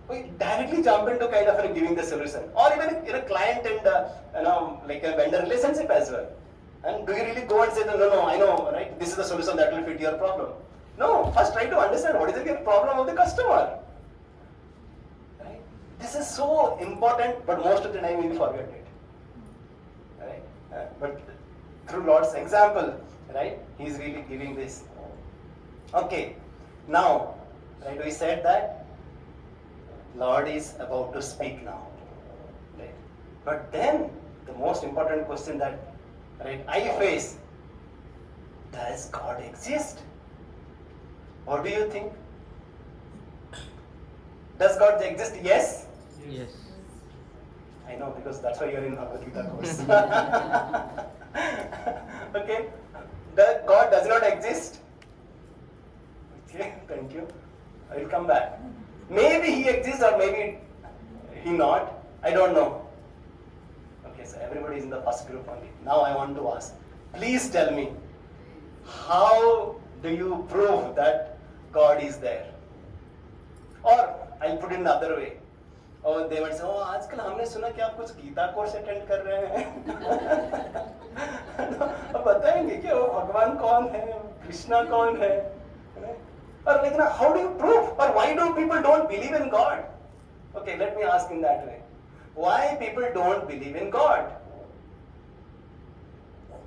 we directly jump into kind of giving the solution, or even in a client and like a vendor relationship as well. And do you really go and say that, no, I know, right? This is the solution that will fit your problem. No, first try to understand what is the problem of the customer. Right? This is so important, but most of the time we forget it. Right? But through Lord's example, right? He is really giving this. Okay, now, right? We said that Lord is about to speak now, right? But then the most important question that I face: does God exist? What do you think? Does God exist? Yes. Yes. I know, because that's why you're in Plh Gita Course. Okay. God does not exist. Okay, thank you. I will come back. Maybe he exists or maybe he not. I don't know. Okay, so everybody is in the first group only. Now I want to ask. Please tell me, how do you prove that God is there? Or I'll put it in another way. और they might say, oh, आजकल हमने सुना कि आप कुछ Gita course attend कर रहे हैं. अब बताएंगे कि वो भगवान कौन है, कृष्णा कौन है? Or like, how do you prove? Or why do people don't believe in God? Okay, let me ask in that way. Why people don't believe in God?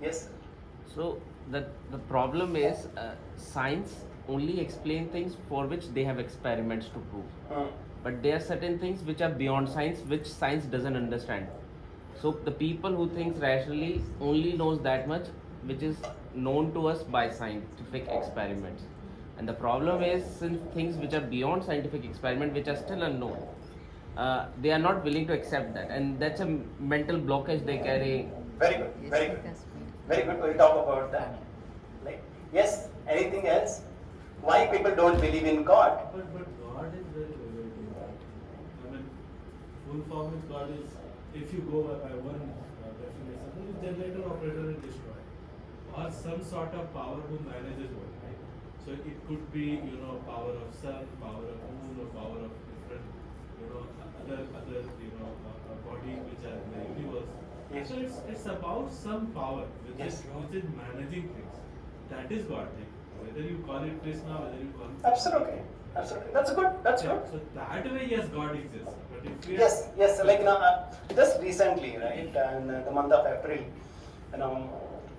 Yes. So the problem is science only explain things for which they have experiments to prove. But there are certain things which are beyond science, which science doesn't understand. So the people who think rationally only knows that much which is known to us by scientific experiments. And the problem is, since things which are beyond scientific experiment, which are still unknown, they are not willing to accept that, and that's a mental blockage they carry. Very good, very good. Very good, we'll talk about that. Like, yes, anything else? Why people don't believe in God? But God is very relative. I mean, full form is God is, if you go by one definition, is generator, operator, and destroyer, or some sort of power who manages world. Right? So it could be, power of sun, power of moon, or power of different, other bodies which are in the universe. Yes. So it's about some power which is managing things. That is God. Like, whether you call it Krishna, whether you call it Absolutely, absolutely. That's good. That's good. So that way, yes, God exists. But if we Yes. Like just recently, right, in the month of April,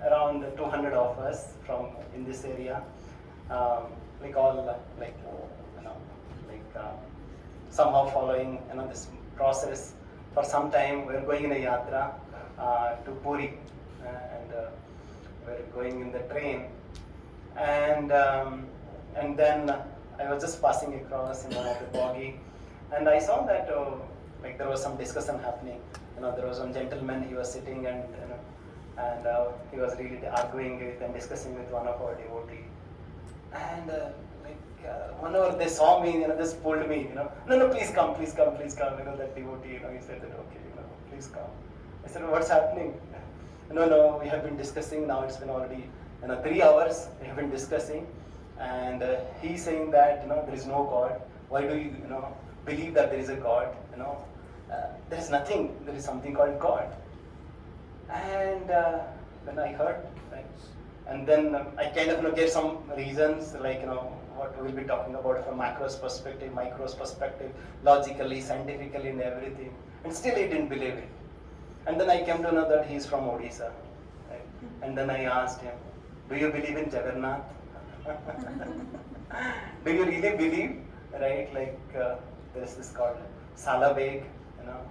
around 200 of us from in this area, like all somehow following this process. For some time, we're going in a yatra to Puri, and we're going in the train, and then I was just passing across in one of the bogie, and I saw that there was some discussion happening. There was one gentleman, he was sitting, and he was really arguing with and discussing with one of our devotees. And whenever they saw me, just pulled me, no, please come. That devotee, he said that, okay, please come. I said, what's happening? No, we have been discussing, now it's been already 3 hours, we have been discussing, and he's saying that, there is no God. Why do you, believe that there is a God? There is nothing, there is something called God. And when I heard, right, and then I kind of gave some reasons, like, what we'll be talking about from macros perspective, micros perspective, logically, scientifically, and everything. And still he didn't believe it. And then I came to know that he's from Odisha. Right? And then I asked him, do you believe in Jagannath? Do you really believe? Right? There's this called Salabeg,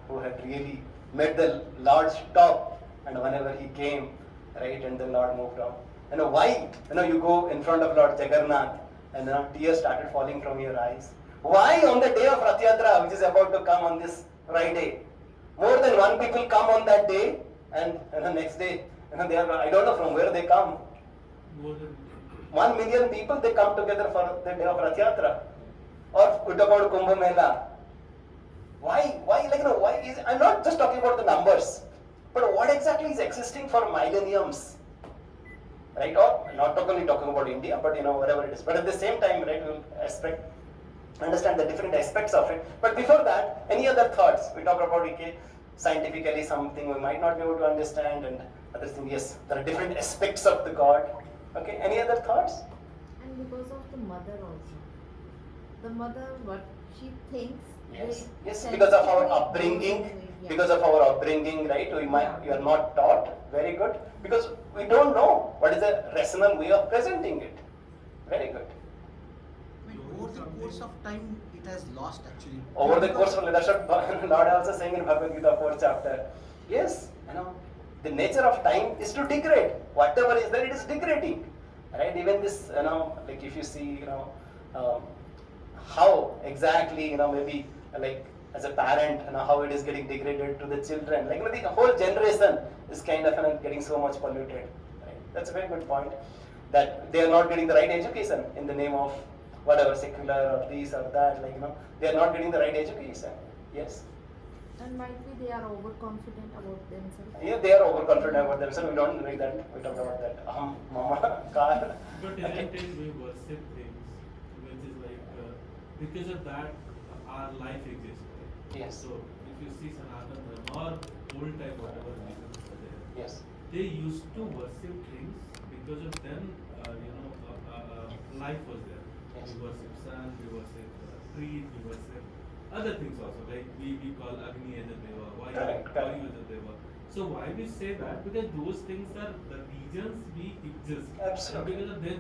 who had really met the Lord's top, and whenever he came, right, and the Lord moved on. Why? You go in front of Lord Jagannath, and tears started falling from your eyes. Why on the day of Rath Yatra, which is about to come on this Friday, more than one people come on that day, and the next day, they are, I don't know from where they come. More than 1 million people, they come together for the day of Rath Yatra. Or we talk about Kumbh Mela. Why? Why is, I'm not just talking about the numbers, but what exactly is existing for millenniums? Right? Or not only talking about India, but whatever it is. But at the same time, right, we'll understand the different aspects of it. But before that, any other thoughts? We talk about scientifically something we might not be able to understand, and other things. Yes, there are different aspects of the God. Okay, any other thoughts? And because of the mother also. The mother, what she thinks. Yes, because of our upbringing. Yeah. Because of our upbringing, right? You are not taught. Very good. Because we don't know what is the rational way of presenting it. Very good. Over the course of time, it has lost actually. Over the course of, that's what Lord also saying in Bhagavad Gita 4th chapter. Yes, the nature of time is to degrade. Whatever is there, it is degrading. Right? Even this, if you see, how exactly, maybe as a parent, how it is getting degraded to the children. The whole generation is kind of getting so much polluted. Right? That's a very good point. That they are not getting the right education in the name of whatever secular or this or that. They are not getting the right education. Yes. And might be they are overconfident about themselves. Yeah, they are overconfident about themselves. We don't read that. We talked about that. Mama, car. But in that case, we worship things, which is because of that, our life exists. Right? Yes. So if you see Sanatana Dharma or old type, whatever religions are there, Yes. they used to worship things because of them. Life was there. Yes. We worship sun, we worship trees, we worship other things also. Like we call Agni as a deva, Correct. Vayu as a deva. So why we say that? Because those things are the regions we exist. Absolutely. And because of them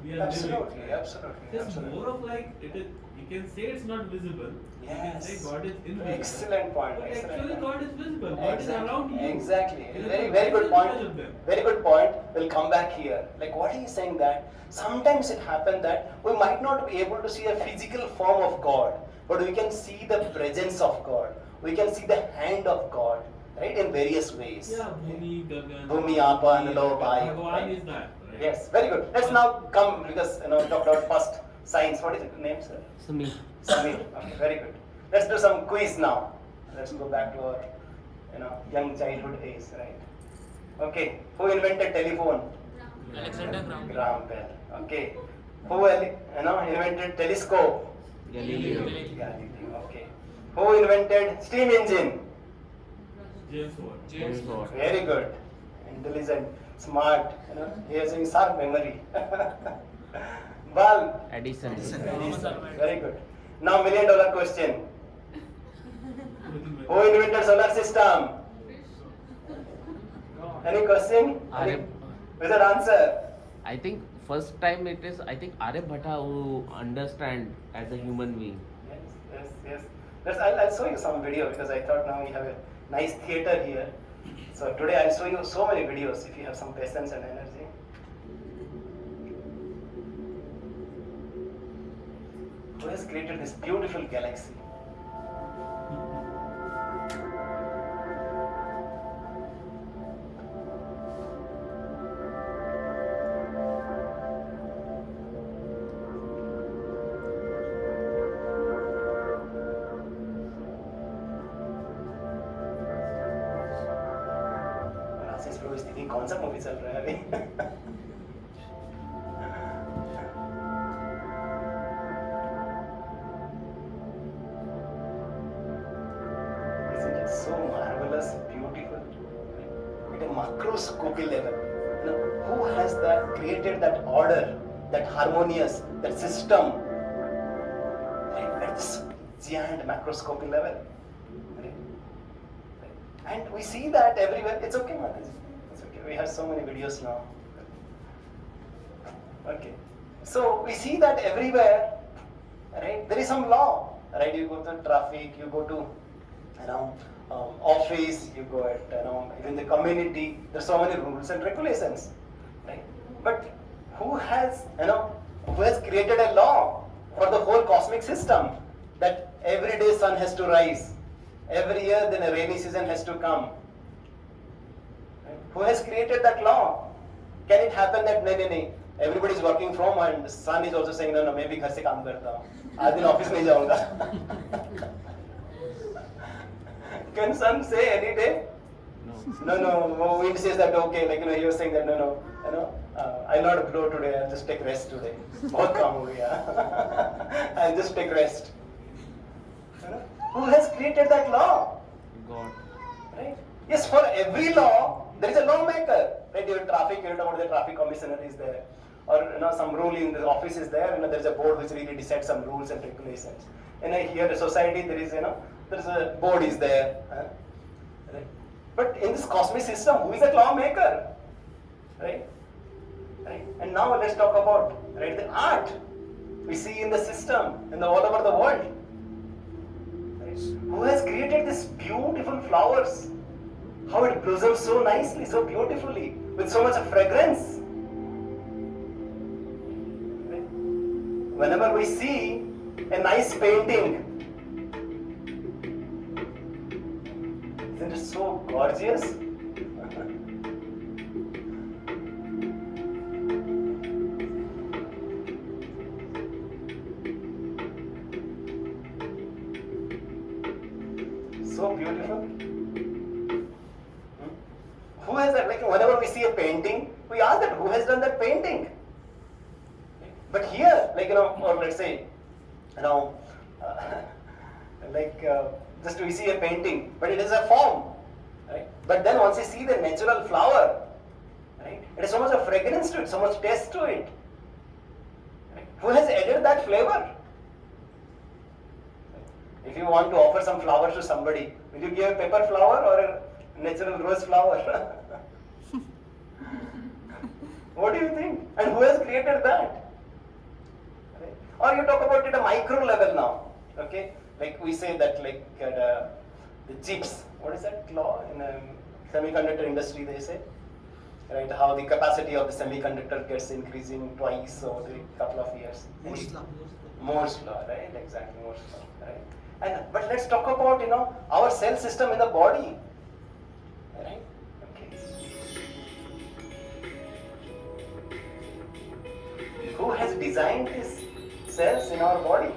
we are Absolutely, living. absolutely. It's absolutely. more of it is. You can say it's not visible. You can say Yes. God is invisible. Excellent point. But Excellent actually point. God is visible. God is around you. Exactly. Because Very, the very good life is point. because of them. Very good point. We'll come back here. What he is saying that sometimes it happens that we might not be able to see a physical form of God, but we can see the presence of God. We can see the hand of God, right, in various ways. Yeah, Bhumi, Gagan. Bhumi, Apa, and Lo, Vayu, Bhagavan right? is that. Right? Yes, very good. Let's now come, because we talked about first science. What is the name, sir? Samir. Samir. Okay, very good. Let's do some quiz now. Let's go back to our young childhood days, right? Okay. Who invented telephone? Alexander Graham. Graham Bell. Okay. Who invented telescope? Galileo. Galileo. Okay. Who invented steam engine? James Watt. James Watt. Very good. Intelligent, smart. He has a sharp memory. Bulb. Edison. Very good. Now, $1 million question. Who invented solar system? Any question? with an answer. I think first time it is, I think Aryabhata who understand as a human being. Yes. I'll show you some video because I thought now we have a nice theater here. So today I'll show you so many videos if you have some patience and energy. Who has created this beautiful galaxy? आशीष प्रभु स्थिति कौन सा movie चल रहा है अभी Isn't it so marvelous, beautiful? At a macroscopic level, who has that created that order, that harmonious, that system, right, at this giant macroscopic level? And we see that everywhere. It's okay, Mataji. It's okay. We have so many videos now. Okay. So we see that everywhere, right? There is some law, right? You go to traffic, you go to, office, you go at, even the community. There's so many rules and regulations, right? But who has created a law for the whole cosmic system that every day sun has to rise? Every year, then a rainy season has to come. Right? Who has created that law? Can it happen that no, everybody is working from home and the sun is also saying no, मैं भी घर से काम करता हूँ, आज दिन office नहीं जाऊँगा? Can sun say any day? No. Wind says that okay, he was saying that no, I'll not blow today. I'll just take rest today. बहुत काम हो गया. I'll just take rest. Who has created that law? God. Right? Yes, for every law, there is a lawmaker. Right? Your traffic, the traffic commissioner is there. Or some rule in the office is there. There is a board which really decides some rules and regulations. And here, the society, there is there's a board is there. Right? But in this cosmic system, who is that lawmaker? Right? And now let's talk about the art we see in the system and all over the world. Who has created these beautiful flowers? How it blossoms so nicely, so beautifully, with so much fragrance. Whenever we see a nice painting, isn't it so gorgeous? So beautiful. Who has that? Whenever we see a painting, we ask that who has done that painting. But here, or let's say, just we see a painting, but it is a form, right? But then once you see the natural flower, right, it has so much of fragrance to it, so much taste to it. Right? Who has added that flavor? If you want to offer some flowers to somebody, will you give a pepper flower or a natural rose flower? What do you think? And who has created that? Right? Or you talk about it at a micro level now. Okay, we say that the chips. What is that law in semiconductor industry? They say, right? How the capacity of the semiconductor gets increasing twice over a couple of years. Moore's law, right? Exactly, Moore's law, right? But let's talk about our cell system in the body, right? Okay. Who has designed these cells in our body?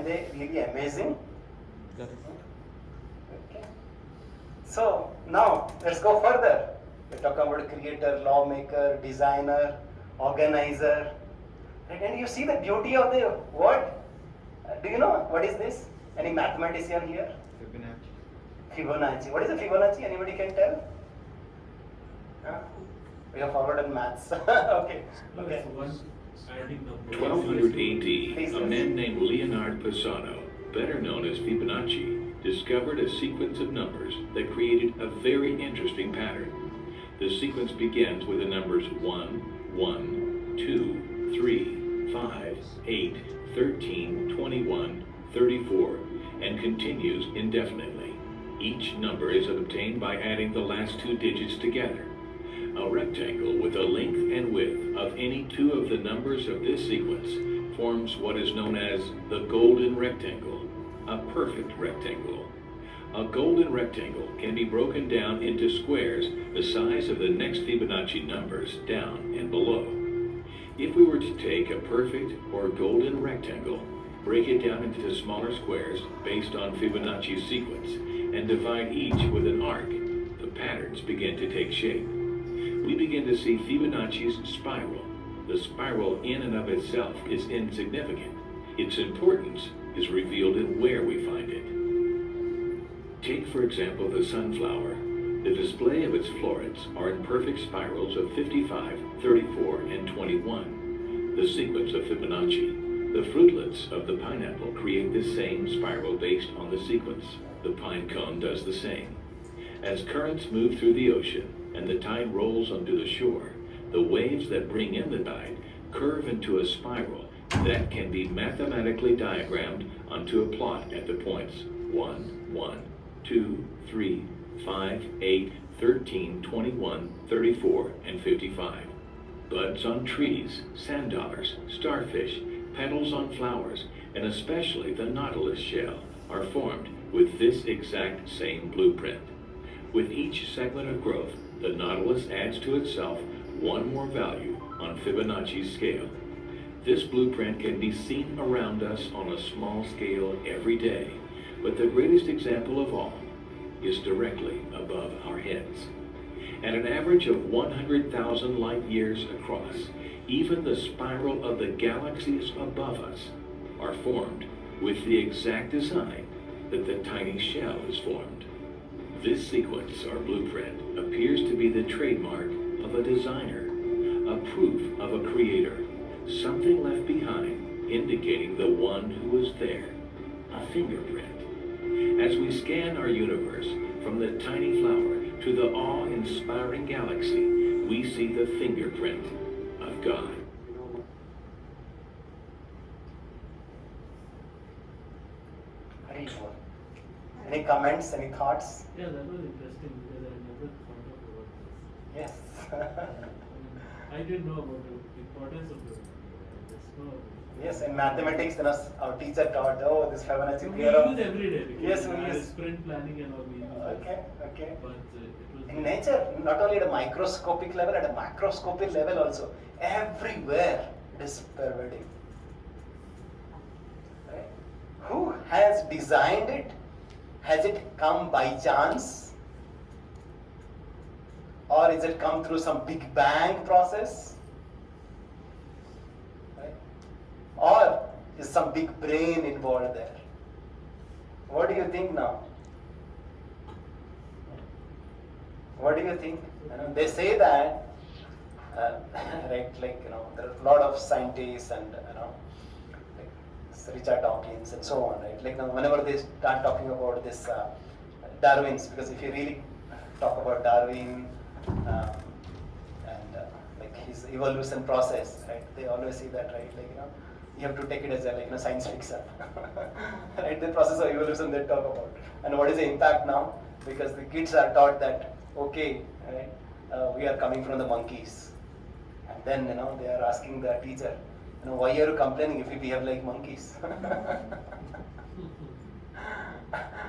aren't they really amazing? Got it. Okay. So now let's go further. We're talking about creator, lawmaker, designer, organizer. Right? And you see the beauty of the word. Do you know what is this? Any mathematician here? Fibonacci. What is a Fibonacci? Anybody can tell? Huh? We have forgotten maths. Okay. Okay. It's one adding number. 1200 AD, a man named Leonard Pisano, better known as Fibonacci, discovered a sequence of numbers that created a very interesting pattern. The sequence begins with the numbers 1, 1, 2, 3, 5, 8, 13, 21, 34, and continues indefinitely. Each number is obtained by adding the last two digits together. A rectangle with a length and width of any two of the numbers of this sequence forms what is known as the golden rectangle, a perfect rectangle. A golden rectangle can be broken down into squares the size of the next Fibonacci numbers down and below. If we were to take a perfect or golden rectangle, break it down into smaller squares based on Fibonacci's sequence, and divide each with an arc, the patterns begin to take shape. We begin to see Fibonacci's spiral. The spiral in and of itself is insignificant. Its importance is revealed in where we find it. Take, for example, the sunflower. The display of its florets are in perfect spirals of 55, 34, and 21, the sequence of Fibonacci. The fruitlets of the pineapple create the same spiral based on the sequence. The pine cone does the same. As currents move through the ocean and the tide rolls onto the shore, the waves that bring in the tide curve into a spiral that can be mathematically diagrammed onto a plot at the points 1, 1, 2, 3, 5, 8, 13, 21, 34, and 55. Buds on trees, sand dollars, starfish, petals on flowers, and especially the nautilus shell are formed with this exact same blueprint. With each segment of growth, the nautilus adds to itself one more value on Fibonacci's scale. This blueprint can be seen around us on a small scale every day, but the greatest example of all is directly above our heads. At an average of 100,000 light years across, even the spiral of the galaxies above us are formed with the exact design that the tiny shell is formed. This sequence or blueprint appears to be the trademark of a designer, a proof of a creator, something left behind indicating the one who was there, a fingerprint. As we scan our universe from the tiny flower to the awe-inspiring galaxy, we see the fingerprint of God. Any comments, any thoughts? Yeah, that was interesting because I never thought about this. Yes. I didn't know about the importance of the just know. Yes, in mathematics, our teacher taught, this Fibonacci We theorem. use every day because Yes, we we use. sprint planning and all we use. Okay, okay. But it was In nature, not only at a microscopic level, at a macroscopic level also, everywhere it is pervading. Right? Who has designed it? Has it come by chance? Or is it come through some big bang process? Right? Or is some big brain involved there? What do you think now? What do you think? They say that, right? Like there are a lot of scientists and like Richard Dawkins and so on, right? Like whenever they start talking about this Darwin's, because if you really talk about Darwin and like his evolution process, right? They always say that, right? Like you have to take it as a science fiction, right? The process of evolution they talk about, and what is the impact now? Because the kids are taught that, okay, right, we are coming from the monkeys, and then they are asking the teacher, why are you complaining if we behave like monkeys?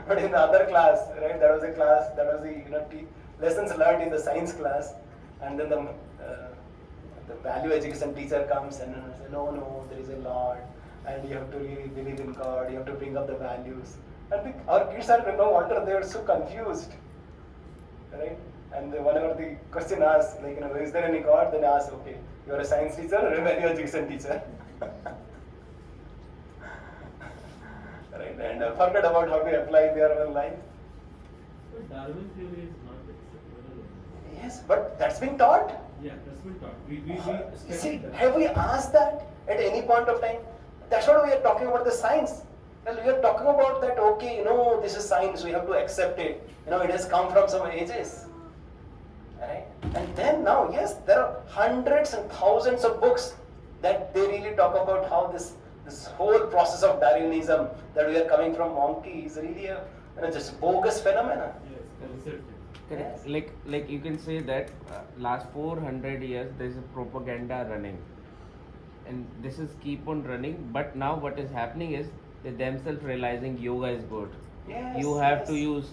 But in the other class, right, that was the lessons learned in the science class, and then the value education teacher comes and says, no, there is a lot, and you have to really believe in God, you have to bring up the values. And our kids are, no wonder they are so confused, right? And whenever the question asks, like, is there any God? Then ask, okay, you are a science teacher or a value education teacher? Right? And forget about how to apply their own life. But Darwin theory is not acceptable. Yes, but that's been taught. Yeah, that's been taught. We See, studied that. have we asked that at any point of time? That's what we are talking about, the science. Well, we are talking about that, okay, this is science, we have to accept it. It has come from some ages. Right? And then now, yes, there are hundreds and thousands of books that they really talk about how this whole process of Darwinism, that we are coming from monkey, is really a just bogus phenomenon. Yes, concept. Correct. Yes. Like you can say that last 400 years there is a propaganda running, and this is keep on running. But now what is happening is they themselves realizing yoga is good. Yes, You have yes. to use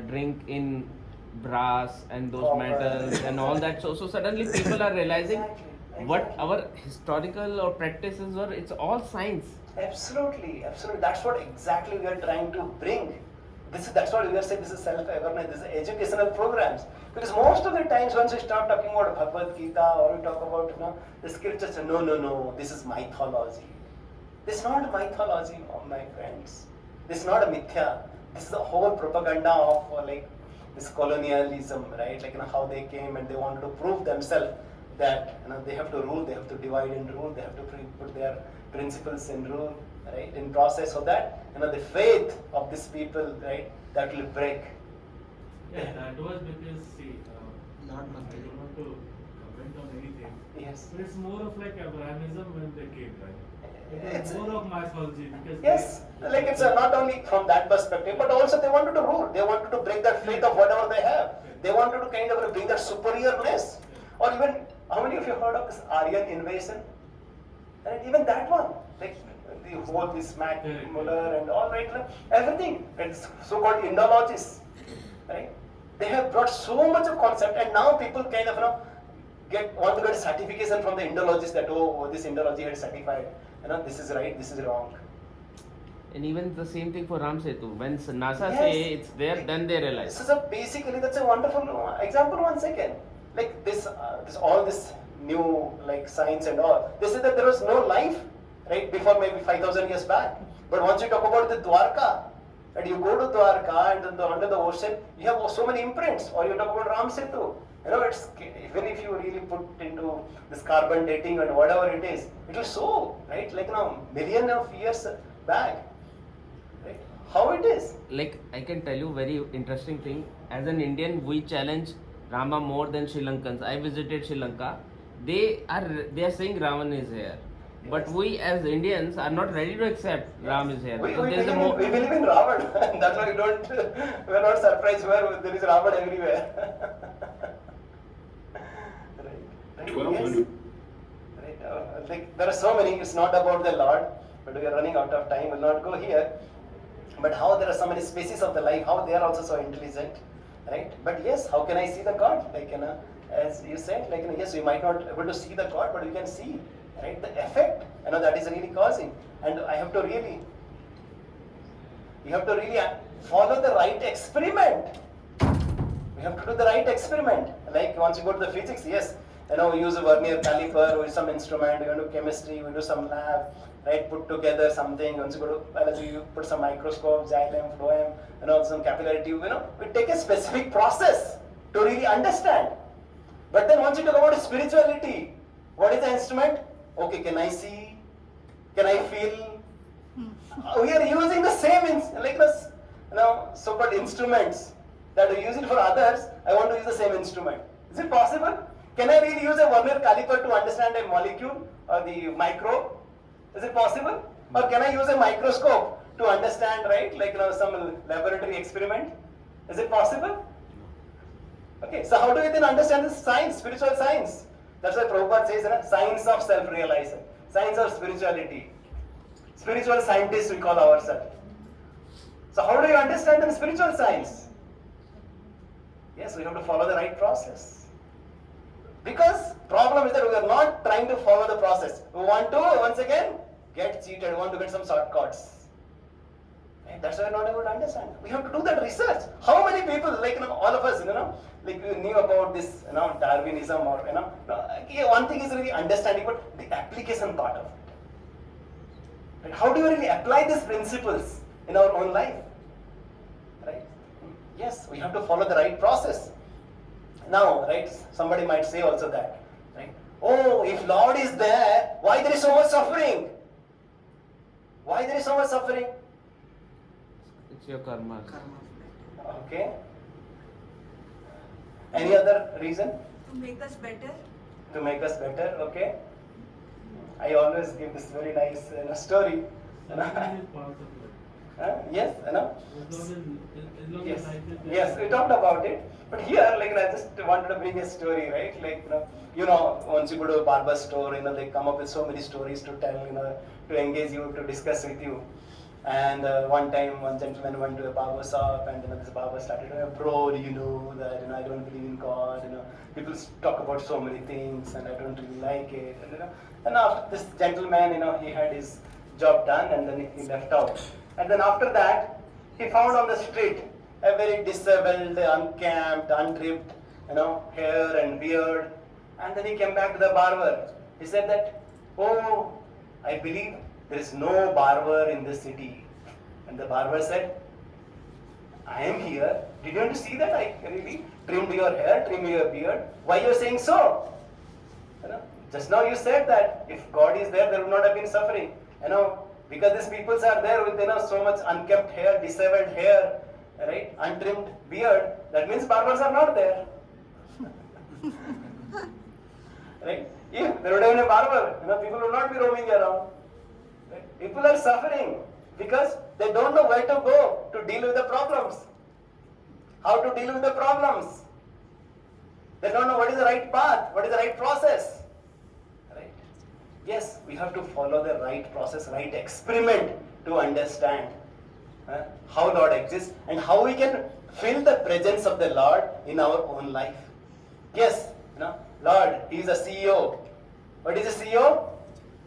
drink in brass and those Copper. metals and all that. So suddenly people are realizing what Exactly. our historical or practices were. It's all science. Absolutely, absolutely. That's what exactly we are trying to bring. That's what we are saying. This is self-awareness. This is educational programs. Because most of the times, once we start talking about Bhagavad Gita or we talk about the scriptures, no, this is mythology. This is not mythology, my friends. This is not a mithya. This is the whole propaganda of this colonialism, right? How they came and they wanted to prove themselves that they have to rule, they have to divide and rule, they have to put their principles in rule, right? In process, so that the faith of these people, right, that will break. Yeah, that was because, see, Not I much. don't want to comment on anything. Yes. But it's more of like Abrahanism when they came, right? It's- It was more of mythology because Yes, it's not only from that perspective, but also they wanted to rule. They wanted to break that faith of whatever they have. They wanted to kind of bring that superiorness. Or even, how many of you heard of this Aryan invasion? And even that one, like the whole this Mac Muller and all, right? Everything. It's so-called Indologists, right? They have brought so much of concept, and now people kind of want to get a certification from the Indologists that this Indology had certified. This is right, this is wrong. And even the same thing for Ram Setu. When NASA Yes. say it's there, then they realize. So basically, that's a wonderful example. Once again, like this all this new science and all. They say that there was no life, right, before maybe 5,000 years back. But once you talk about the Dwarka, and you go to Dwarka and under the ocean, you have so many imprints. Or you talk about Ram Setu. It's even if you really put into this carbon dating and whatever it is, it will show, right, million of years back, right, how it is. Like I can tell you very interesting thing. As an Indian, we challenge Rama more than Sri Lankans. I visited Sri Lanka. They are saying Ravan is here, but Yes. we as Indians are not ready to accept Ram is here. We Because believe there's a we believe in Ravan. That's why we're not surprised where there is Ravan everywhere. Right. 1200. Yes. Right. There are so many. It's not about the Lord, but we are running out of time. We'll not go here. But how there are so many species of the life, how they are also so intelligent, right? But yes, how can I see the God? As you said, yes, we might not be able to see the God, but we can see, right, the effect, that is really causing. And you have to really follow the right experiment. We have to do the right experiment. Like once you go to the physics, yes, we use a vernier caliper, we use some instrument, we do chemistry, we do some lab, right, put together something. Once you go to biology, you put some microscope, xylem, phloem, some capillarity, we take a specific process to really understand. But then once you talk about spirituality, what is the instrument? Okay, can I see? Can I feel? We are using the same, so-called instruments that we use it for others. I want to use the same instrument. Is it possible? Can I really use a vernier caliper to understand a molecule or the microbe? Is it possible? Or can I use a microscope to understand, right, some laboratory experiment? Is it possible? Okay, so how do we then understand this science, spiritual science? That's why Prabhupada says, science of self-realization, science of spirituality. Spiritual scientists we call ourselves. So how do you understand the spiritual science? Yes, we have to follow the right process. Because problem is that we are not trying to follow the process. We want to, once again, get cheated, want to get some shortcuts. Right? That's why we're not able to understand. We have to do that research. How many people, like all of us, like we knew about this, Darwinism or okay, one thing is really understanding, but the application part of it. Right? How do you really apply these principles in our own life? Right? Yes, we have to follow the right process. Now, right, somebody might say also that, right? Oh, if Lord is there, why there is so much suffering? Why there is so much suffering? It's your karma. Okay. Any other reason? To make us better. To make us better, okay. I always give this very nice story. Suffering is part of life. Yes, As long as Yes, life is there. yes, we talked about it. But here, like I just wanted to bring a story, right? Like once you go to a barber store, they come up with so many stories to tell, to engage you, to discuss with you. And one time, one gentleman went to a barber shop, and this barber started, bro, do you know that I don't believe in God. People talk about so many things, and I don't really like it. And after this gentleman, he had his job done, and then he left out. And then after that, he found on the street a very disheveled, unkempt, untrimmed, hair and beard. And then he came back to the barber. He said that, oh, I believe there is no barber in this city. And the barber said, I am here. Did you want to see that I really trimmed your hair, trimmed your beard? Why you are saying so? Just now you said that if God is there, there would not have been suffering. Because these peoples are there with so much unkempt hair, disheveled hair, right, untrimmed beard. That means barbers are not there. Right? If there would have been a barber, people would not be roaming around. Right? People are suffering because they don't know where to go to deal with the problems. How to deal with the problems. They don't know what is the right path, what is the right process. Right? Yes, we have to follow the right process, right experiment to understand how Lord exists and how we can feel the presence of the Lord in our own life. Yes, Lord, He is a CEO. What is a CEO?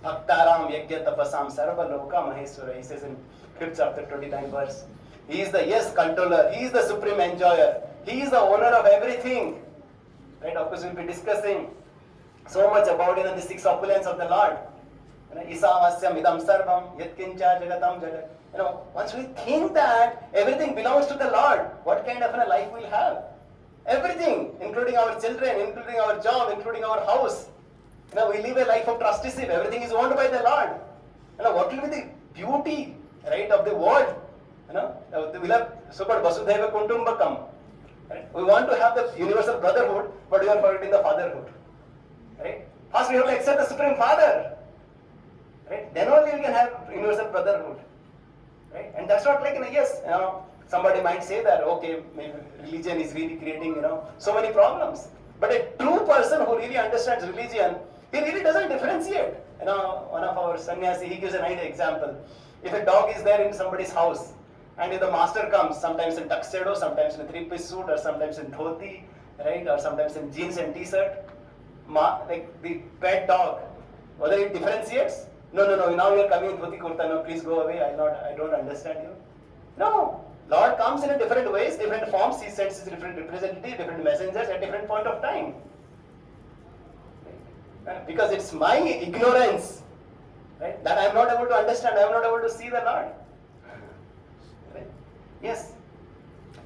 Bhaktaram Yajna Tapasam Sarva Loka Maheswara. He says in 5th chapter 29 verse. He is the controller. He is the supreme enjoyer. He is the owner of everything. Right? Of course, we'll be discussing so much about the 6 opulence of the Lord. Isavasyam idam sarvam yatkincha jagatam jagat. Once we think that everything belongs to the Lord, what kind of a life we'll have? Everything, including our children, including our job, including our house. We live a life of trusteeship. Everything is owned by the Lord. What will be the beauty, right, of the world? We'll have so-called Vasudhaiva Kutumbakam. Right? We want to have the universal brotherhood, but we are forgetting the fatherhood. Right? First, we have to accept the Supreme Father. Right? Then only we can have universal brotherhood. Right? And that's what, yes, somebody might say that, okay, maybe religion is really creating, so many problems. But a true person who really understands religion, he really doesn't differentiate. One of our sannyasi, he gives a nice example. If a dog is there in somebody's house, and if the master comes, sometimes in tuxedo, sometimes in a 3-piece suit, or sometimes in dhoti, right, or sometimes in jeans and t-shirt, like the pet dog, whether it differentiates? No, now you are coming in dhoti kurta, no, please go away, I don't understand you. No, Lord comes in a different ways, different forms, He sends His different representatives, different messengers at different point of time. Right? Because it's my ignorance, right, that I am not able to understand, I am not able to see the Lord. Right? Yes.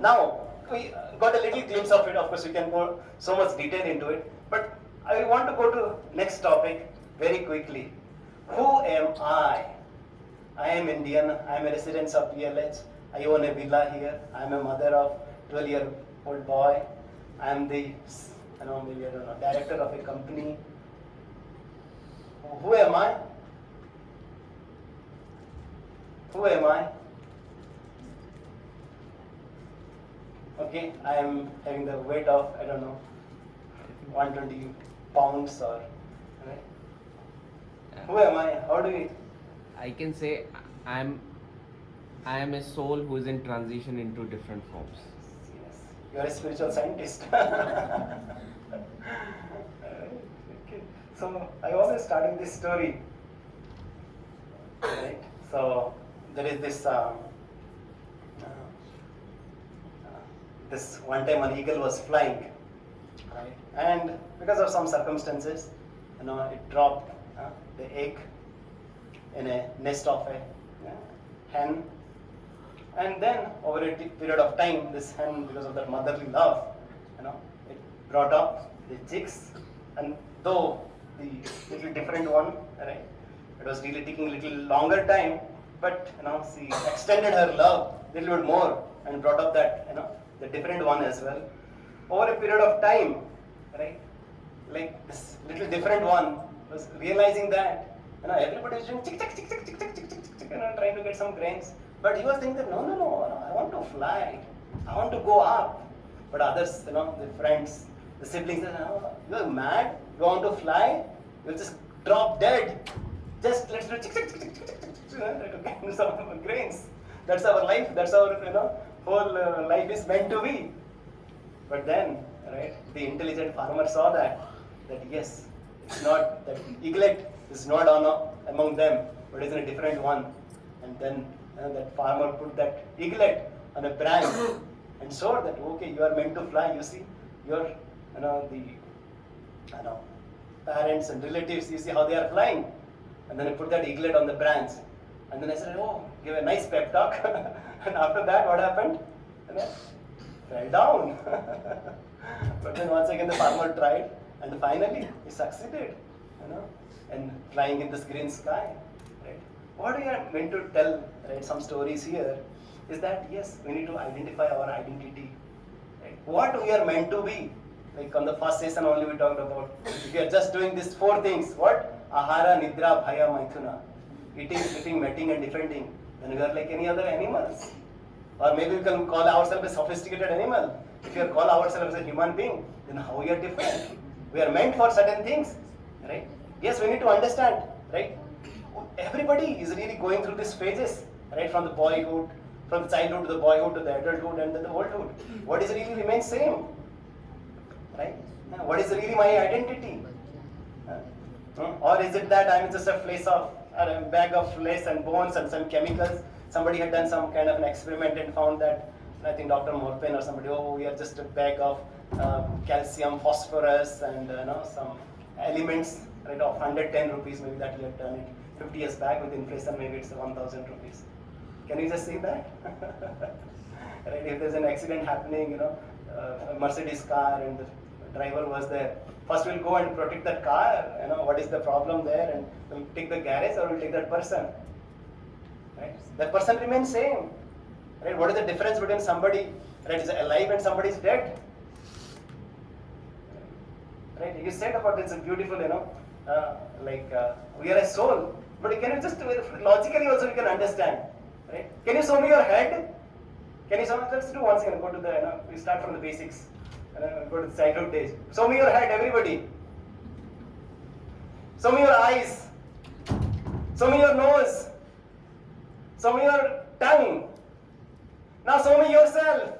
Now, we got a little glimpse of it, of course we can go so much detail into it, but I want to go to next topic very quickly. Who am I? I am Indian, I am a resident of PLH, I own a villa here, I am a mother of 12-year-old boy, I am the director of a company. Who am I? Who am I? Okay, I am having the weight of, 120 pounds or, right? Who am I? How do we? I can say I am a soul who is in transition into different forms. Yes. You are a spiritual scientist. Okay. So I always start with this story. Right? So there is this this one time an eagle was flying, right? And because of some circumstances, it dropped the egg in a nest of a hen. And then over a period of time, this hen, because of that motherly love, it brought up the chicks. And though the little different one, right, it was really taking a little longer time, but she extended her love a little bit more and brought up that the different one as well. Over a period of time, right, like this little different one was realizing that everybody was doing chick chick chick chick chick chick chick chick chick, trying to get some grains. But he was thinking that no, I want to fly, I want to go up. But others, the friends, the siblings, no, you're mad, you want to fly, you'll just drop dead. Just let's do chick chick chick chick chick chick to get some grains. That's our life, that's our whole life is meant to be. But then, right, the intelligent farmer saw that yes, it's not, that eaglet is not among them, but it's in a different one. And then that farmer put that eaglet on a branch and showed that, okay, you are meant to fly, you see, your, the parents and relatives, you see how they are flying. And then I put that eaglet on the branch. And then I said, oh, give a nice pep talk. And after that, what happened? Fell down. But then once again the farmer tried, and finally he succeeded, and flying in this green sky. Right? What we are meant to tell, right, some stories here, is that yes, we need to identify our identity. Right? What we are meant to be. Like on the first session only we talked about, if you are just doing these 4 things, what? Ahara, Nidra, Bhaya, Maithuna. Eating, sleeping, mating and defending. Then we are like any other animals. Or maybe we can call ourselves a sophisticated animal. If you call ourselves as a human being, then how we are different? We are meant for certain things, right? Yes, we need to understand, right? Everybody is really going through these phases, right? From the boyhood, from the childhood to the boyhood to the adulthood and then the oldhood. What is really remains same, right? What is really my identity? Or is it that I'm just a bag of flesh and bones and some chemicals? Somebody had done some kind of an experiment and found that, I think Dr. Morpen or somebody, we are just a bag of calcium, phosphorus and some elements, right, of 110 rupees, maybe that you have done it 50 years back. With inflation, maybe it's 1,000 rupees. Can you just see that? Right, if there's an accident happening, a Mercedes car and the driver was there, first we'll go and protect that car, what is the problem there, and we'll take the garage or we'll take that person. Right? That person remains same. Right? What is the difference between somebody that is alive and somebody is dead? Right? You said about it's a beautiful, we are a soul. But can you just logically also you can understand? Right? Can you show me your head? Can you show me? Let's do once again. Go to the. We start from the basics. Go to the childhood days. Show me your head, everybody. Show me your eyes. Show me your nose. Show me your tongue. Now show me yourself.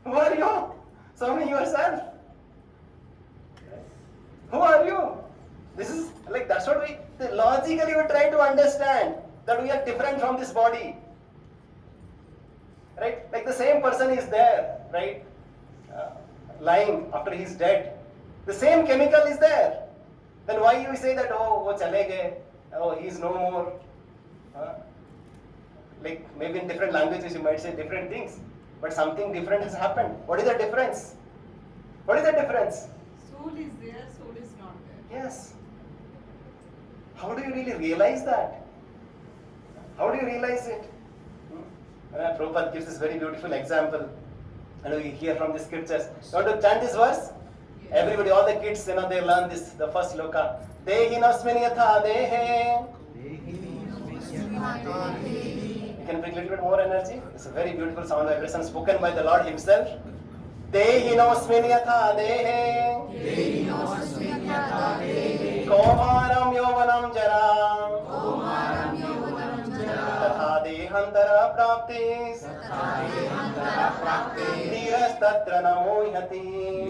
Who are you? Show me yourself. Who are you? This is like, that's what logically we try to understand, that we are different from this body. Right? Like the same person is there, right? Lying after he's dead. The same chemical is there. Then why you say that, wo chale gaye, he's no more. Like maybe in different languages you might say different things, but something different has happened. What is the difference? What is the difference? Soul is there, soul is not there. Yes. How do you really realize that? How do you realize it? Prabhupada gives this very beautiful example. And we hear from the scriptures. You want to chant this verse? Yes. Everybody, all the kids, they learn this, the first sloka. Dehi nasmini yatha dehe. You can bring a little bit more energy. It's a very beautiful sound vibration spoken by the Lord Himself. Dehi nasmini yatha dehe. Dehi nasmini yatha dehe. Kaumaram yovanam jara. Kaumaram yovanam jara. Tatha dehantara praptis. Tatha dehantara praptis. Dhiras tatra namohyati.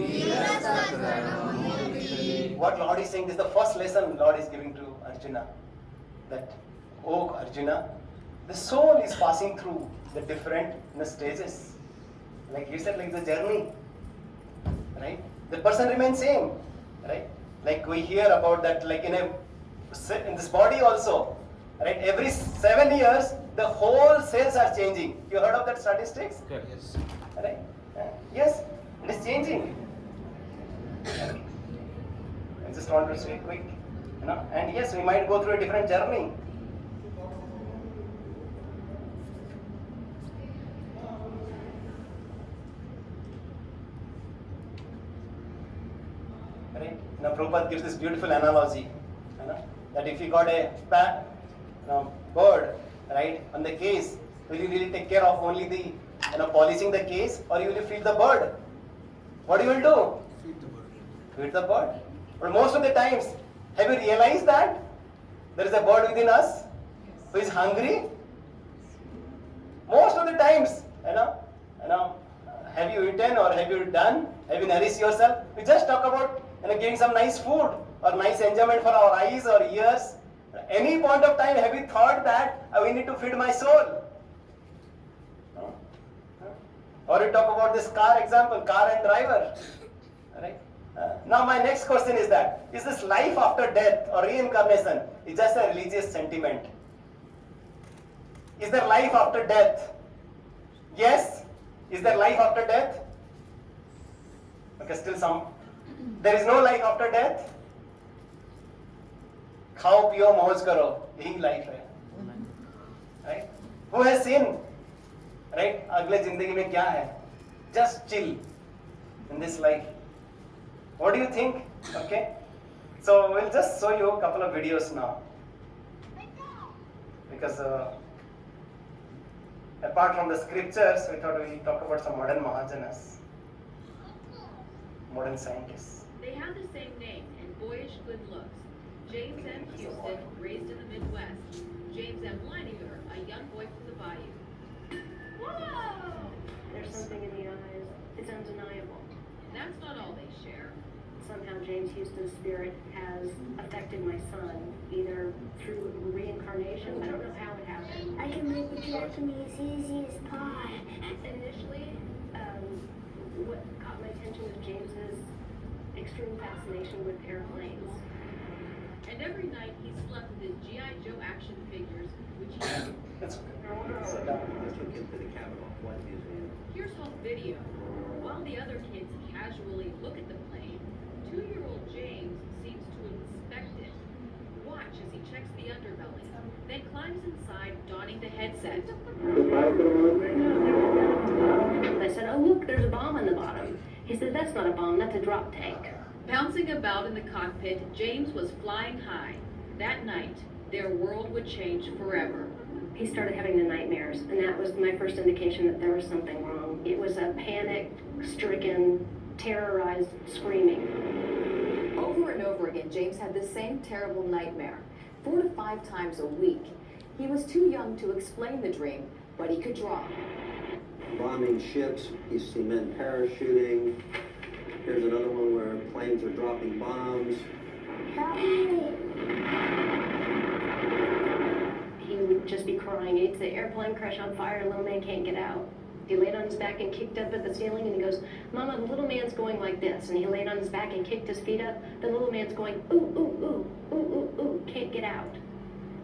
Dhiras tatra namohyati. What Lord is saying, this is the first lesson Lord is giving to Arjuna, that, oh Arjuna, the soul is passing through the different stages. Like you said, like the journey, right? The person remains same, right? Like we hear about that, like in this body also, right? Every 7 years, the whole cells are changing. You heard of that statistics? Yes. Right? Yes, it is changing. Okay. I just want to say quick, and yes, we might go through a different journey. Right? Now, Prabhupada gives this beautiful analogy, that if you got a bird, right, on the case, will you really take care of only the, polishing the case, or you will feed the bird? What you will do? Feed the bird. Feed the bird. But most of the times, have you realized that there is a bird within us who is hungry? Most of the times, have you eaten or have you done? Have you nourished yourself? We just talk about giving some nice food or nice enjoyment for our eyes or ears. Any point of time, have you thought that we need to feed my soul? No? Or you talk about this car example, car and driver. Right? Now my next question is that, is this life after death or reincarnation is just a religious sentiment? Is there life after death? Yes. Is there life after death? Okay, still some. There is no life after death. खाओ पियो मौज करो, यही life है. Right? Who has seen? Right? अगले जिंदगी में क्या है? Just chill in this life. What do you think? Okay. So we'll just show you a couple of videos now. Because apart from the scriptures, we thought we'll talk about some modern Mahajanas, modern scientists. They have the same name and boyish good looks. James M. Houston, raised in the Midwest. James M. Leininger, a young boy from the Bayou. Whoa! There's something in the eyes. It's undeniable. That's not all they share. Somehow James Houston's spirit has affected my son, either through reincarnation. I don't know how it happened. I can make the Japanese easy as pie. Initially, what caught my attention was James's extreme fascination with airplanes. And every night he slept with his G.I. Joe action figures, which he... That's okay. Here's home video. While the other kids casually look at the plane, 2-year-old James seems to inspect it. Watch as he checks the underbelly, then climbs inside, donning the headset. I said, oh look, there's a bomb on the bottom. He said, that's not a bomb, that's a drop tank. Bouncing about in the cockpit, James was flying high. That night, their world would change forever. He started having the nightmares, and that was my first indication that there was something wrong. It was a panic-stricken, terrorized screaming. Over and over again, James had the same terrible nightmare, 4 to 5 times a week. He was too young to explain the dream, but he could draw. Bombing ships, you see men parachuting. Here's another one where planes are dropping bombs. Help me. He would just be crying. He'd say, airplane crash on fire, little man can't get out. He laid on his back and kicked up at the ceiling, and he goes, Mama, the little man's going like this. And he laid on his back and kicked his feet up. The little man's going, ooh, ooh, ooh, ooh, ooh, ooh, can't get out.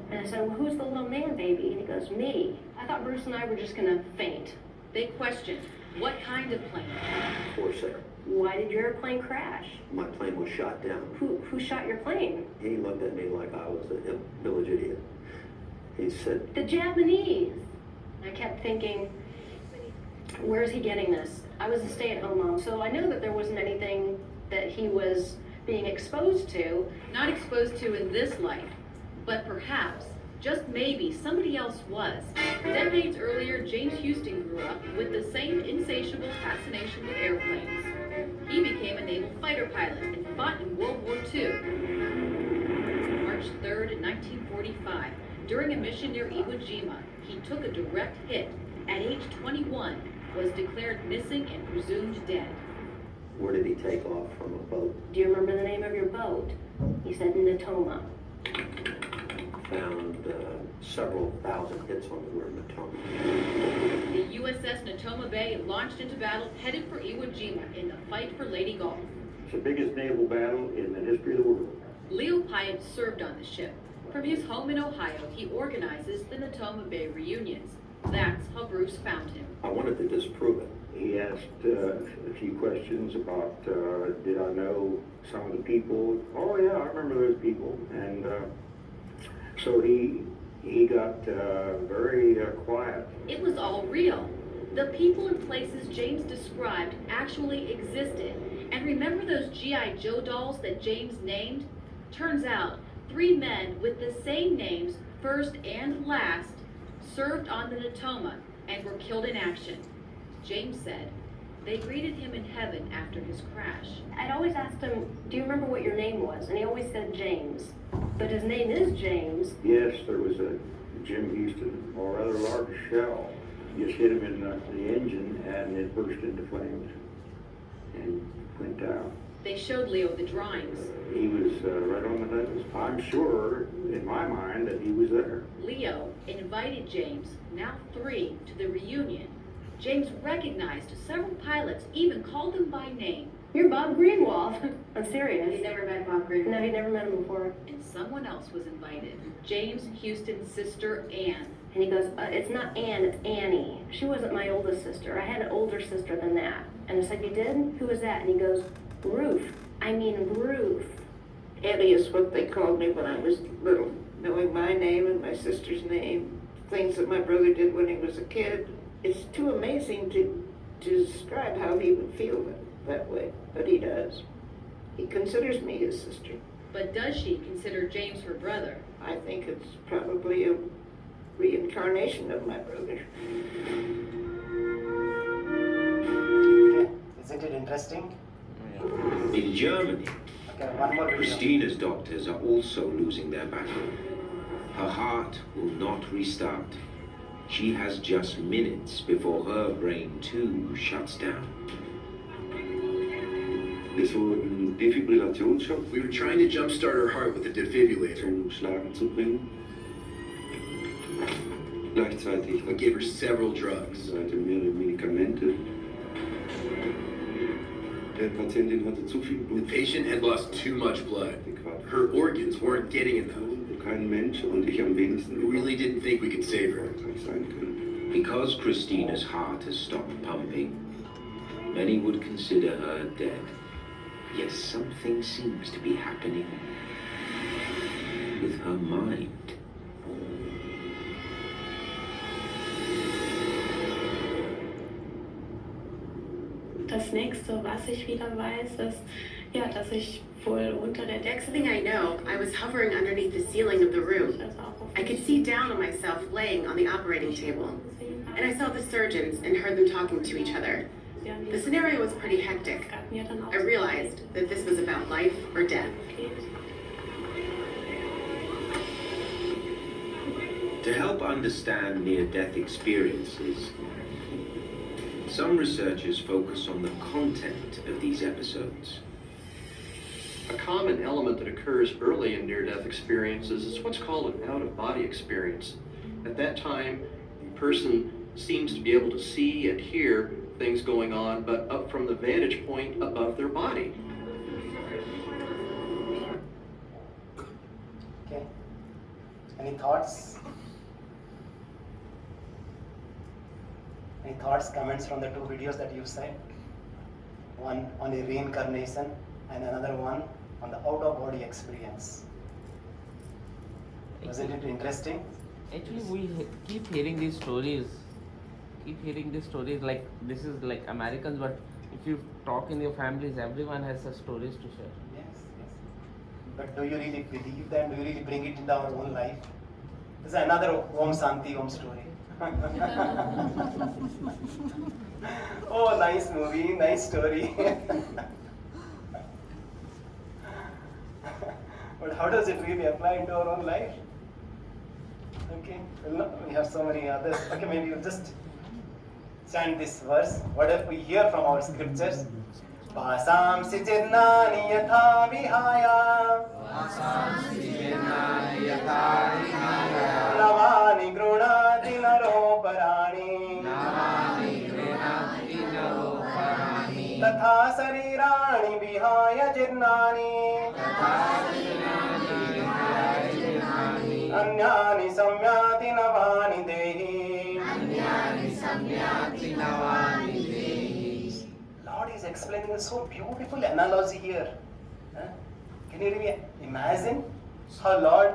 And I said, well, who's the little man, baby? And he goes, me. I thought Bruce and I were just gonna faint. They questioned, what kind of plane? Corsair. Why did your airplane crash? My plane was shot down. Who shot your plane? He looked at me like I was a village idiot. He said, The Japanese. I kept thinking, where is he getting this? I was a stay-at-home mom, so I knew that there wasn't anything that he was being exposed to. Not exposed to in this life, but perhaps, just maybe, somebody else was. Decades earlier, James Houston grew up with the same insatiable fascination with airplanes. He became a naval fighter pilot and fought in World War II. March 3rd, 1945, during a mission near Iwo Jima, he took a direct hit. At age 21, was declared missing and presumed dead. where did he take off from a boat? Do you remember the name of your boat? He said Natoma. found several thousand hits on the word Natoma. The USS Natoma Bay launched into battle headed for Iwo Jima in the fight for Lady Gulf. It's the biggest naval battle in the history of the world. Leo Pyatt served on the ship. From his home in Ohio, he organizes the Natoma Bay reunions. That's how Bruce found him. I wanted to disprove it. He asked a few questions about, did I know some of the people? Oh yeah, I remember those people. And so he got very quiet. It was all real. The people and places James described actually existed. And remember those G.I. Joe dolls that James named? Turns out, 3 men with the same names, first and last, served on the Natoma and were killed in action. James said they greeted him in heaven after his crash. I'd always asked him, do you remember what your name was? And he always said James. But his name is James. Yes, there was a Jim Houston, or rather large shell. Just hit him in the engine and it burst into flames and went out. They showed Leo the drawings. He was right on the nose. I'm sure, in my mind, that he was there. Leo invited James, now 3, to the reunion. James recognized several pilots, even called them by name. You're Bob Greenwald. I'm serious. He'd never met Bob Greenwald. No, he'd never met him before. And someone else was invited. James Houston's sister, Ann. And he goes, it's not Ann, it's Annie. She wasn't my oldest sister. I had an older sister than that. And I said, you did? Who was that? And he goes, Ruth. I mean Ruth. Annie is what they called me when I was little. Knowing my name and my sister's name, things that my brother did when he was a kid, it's too amazing to describe how he would feel that way, but he does. He considers me his sister. But does she consider James her brother? I think it's probably a reincarnation of my brother. Isn't it interesting? In Germany, Okay, one more video. Christina's doctors are also losing their battle. Her heart will not restart. She has just minutes before her brain too shuts down. So ein Defibrillationsschock. We were trying to jumpstart her heart with a defibrillator. Zum Schlagen zu bringen. Gleichzeitig. I gave her several drugs. Seite mehrere Medikamente. Der Patientin hatte zu viel Blut. The patient had lost too much blood. Her organs weren't getting enough. Kein Mensch und ich am wenigsten. We really didn't think we could save her. Sein können. Because Christina's heart has stopped pumping, many would consider her dead. Yet something seems to be happening with her mind. Das nächste, was ich wieder weiß, ist, ja, dass ich wohl unter der Next thing I know, I was hovering underneath the ceiling of the room. I could see down on myself laying on the operating table. And I saw the surgeons and heard them talking to each other. The scenario was pretty hectic. I realized that this was about life or death. To help understand near-death experiences, some researchers focus on the content of these episodes. A common element that occurs early in near-death experiences is what's called an out-of-body experience. At that time, the person seems to be able to see and hear things going on, but up from the vantage point above their body. Okay. Any thoughts? Any thoughts, comments from the 2 videos that you said? One on the reincarnation and another one on the out-of-body experience. Wasn't it interesting? Actually, we keep hearing these stories. Like this is like Americans, but if you talk in your families, everyone has such stories to share. Yes. But do you really believe them? Do you really bring it into our own life? This is another Om Santi Om story. Oh, nice movie, nice story. But how does it really apply into our own life? Okay, well, we have so many others. Okay, maybe you just chant this verse. Whatever we hear from our scriptures. Pasam sijirnani yatha vihaya. Pasam sijirnani नवानि गृह्णाति नरोपराणि तथा शरीराणि विहाय जीर्णानि अन्यानि सम्याति नवानि देहि. Lord is explaining a so beautiful analogy here. Can you really imagine how Lord,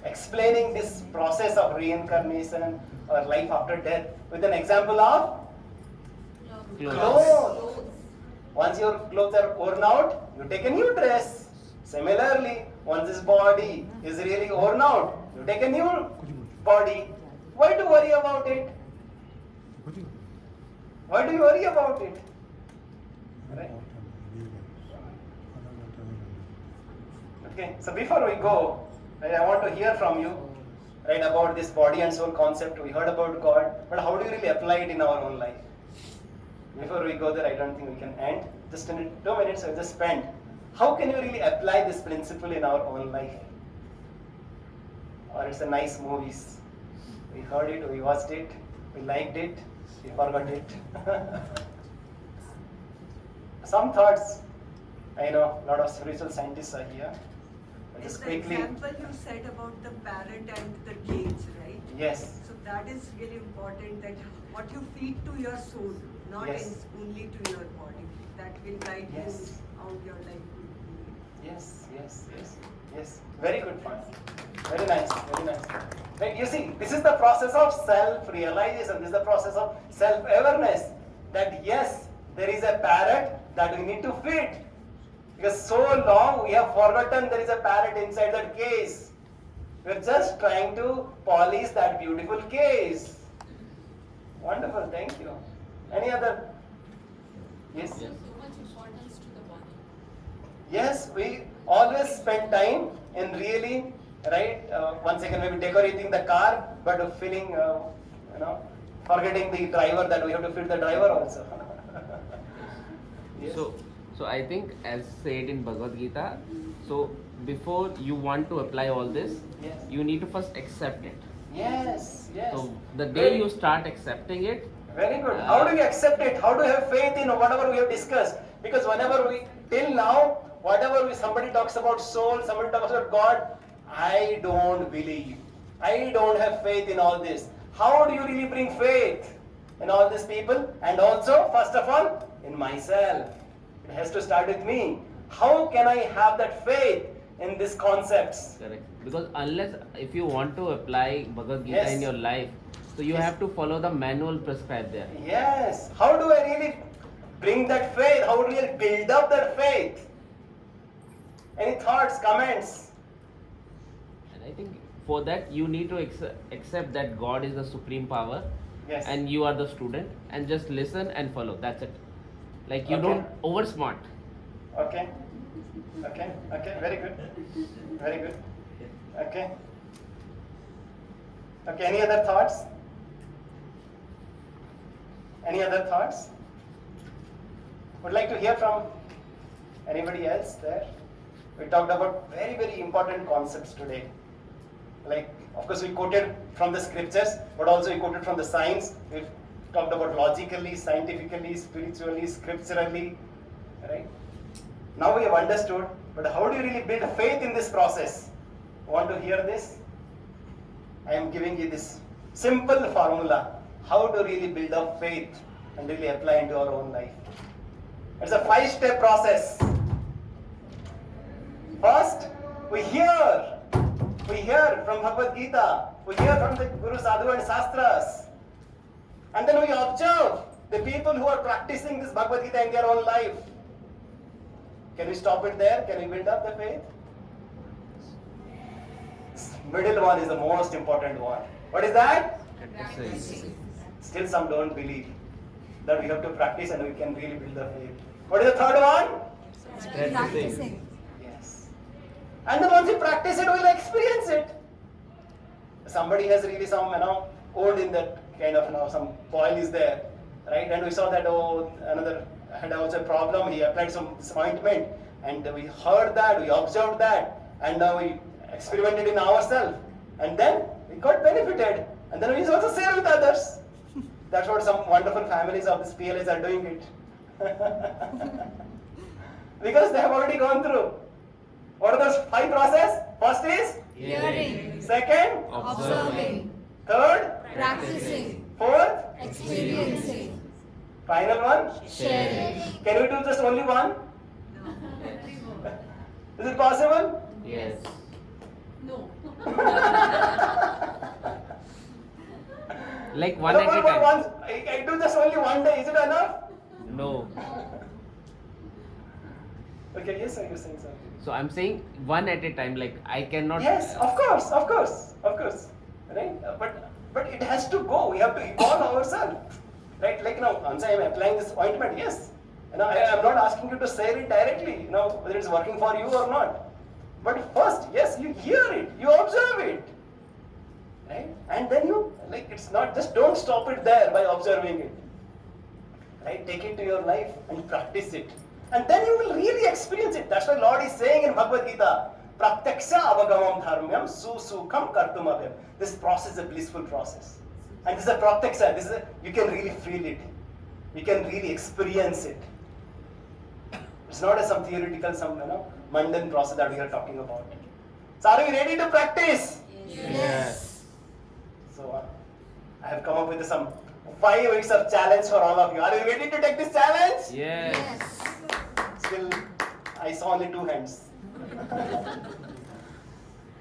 explaining this process of reincarnation or life after death with an example of clothes. Once your clothes are worn out, you take a new dress. Similarly, once this body is really worn out, you take a new body. Why to worry about it? Why do you worry about it? Right? Okay, so before we go, right, I want to hear from you, right, about this body and soul concept. We heard about God, but how do you really apply it in our own life? Before we go there, I don't think we can end. Just in 2 minutes, I just spend. How can you really apply this principle in our own life? Or it's a nice movies. We heard it, we watched it, we liked it, we forgot it. Some thoughts. I know a lot of spiritual scientists are here. Just The quickly. example you said about the parrot and the cage, right? Yes. So that is really important, that what you feed to your soul, not Yes. only to your body. That will guide Yes. you how your life will be. Yes. Very good point. Very nice. Right, you see, this is the process of self-realization. This is the process of self-awareness. That yes, there is a parrot that we need to feed. Because so long we have forgotten there is a parrot inside that case. We are just trying to polish that beautiful case. Wonderful, thank you. Any other? Yes? So much importance to the body. Yes, we always spend time in really, right, once again maybe decorating the car, but feeling, forgetting the driver, that we have to feed the driver also. Yes. So I think, as said in Bhagavad Gita, so before you want to apply all this, Yes. you need to first accept it. Yes. So the day you start accepting it, Very good. How do you accept it? How do you have faith in whatever we have discussed? Because whenever till now, whatever somebody talks about soul, somebody talks about God, I don't believe. I don't have faith in all this. How do you really bring faith in all these people? And also, first of all, in myself. It has to start with me. How can I have that faith in these concepts? correct? Because if you want to apply Bhagavad Gita Yes. in your life, so you Yes. have to follow the manual prescribed there. Yes. How do I really bring that faith? How do I really build up that faith? Any thoughts, comments? And I think for that you need to accept that God is the supreme power, Yes. and you are the student, and just listen and follow. That's it. Like you Okay. don't oversmart. Okay. Very good. Okay. Any other thoughts? Would like to hear from anybody else there? We talked about very, very important concepts today. Like, of course, we quoted from the scriptures, but also we quoted from the science. We've talked about logically, scientifically, spiritually, scripturally, right? Now we have understood, but how do you really build faith in this process? Want to hear this? I am giving you this simple formula. How to really build up faith and really apply into our own life. It's a 5-step process. First, we hear from Bhagavad Gita, we hear from the Guru, Sadhu and Shastras. And then we observe the people who are practicing this Bhagavad Gita in their own life. Can we stop it there? Can we build up the faith? This middle one is the most important one. What is that? Still some don't believe that we have to practice and we can really build the faith. What is the third one? Practicing. Yes. And then once you practice it, we'll experience it. Somebody has really some, old in that kind of, some boil is there, right? And we saw that, another had also a problem. He applied some ointment, and we heard that, we observed that, and now we experimented in ourselves, and then we got benefited, and then we also share with others. That's what some wonderful families of this PLAs are doing it. Because they have already gone through. What are those 5 processes? First is Hearing. Second, Observing. Third, Practicing. Fourth, Experiencing. Final one, Sharing. Can we do just only one? Is it possible? Yes. No. Like one at a time. I do just only one day. Is it enough? No. Okay, yes, sir, you're saying something. So I'm saying one at a time. Like I cannot. Yes, of course. Right? But it has to go. We have to evolve ourselves. Right? Like once I am applying this ointment, yes. I am not asking you to say it directly. Whether it's working for you or not. But first, yes, you hear it, you observe it. Right? And then it's not just don't stop it there by observing it. Right? Take it to your life and practice it. And then you will really experience it. That's why Lord is saying in Bhagavad Gita, Pratyaksha avagamam dharmyam susukham kartumabhyam. This process is a blissful process. And this is a pratyaksha. You can really feel it. You can really experience it. It's not some theoretical, mundane process that we are talking about. So are we ready to practice? Yes. So I have come up with some 5 weeks of challenge for all of you. Are you ready to take this challenge? Yes. Still, I saw only 2 hands.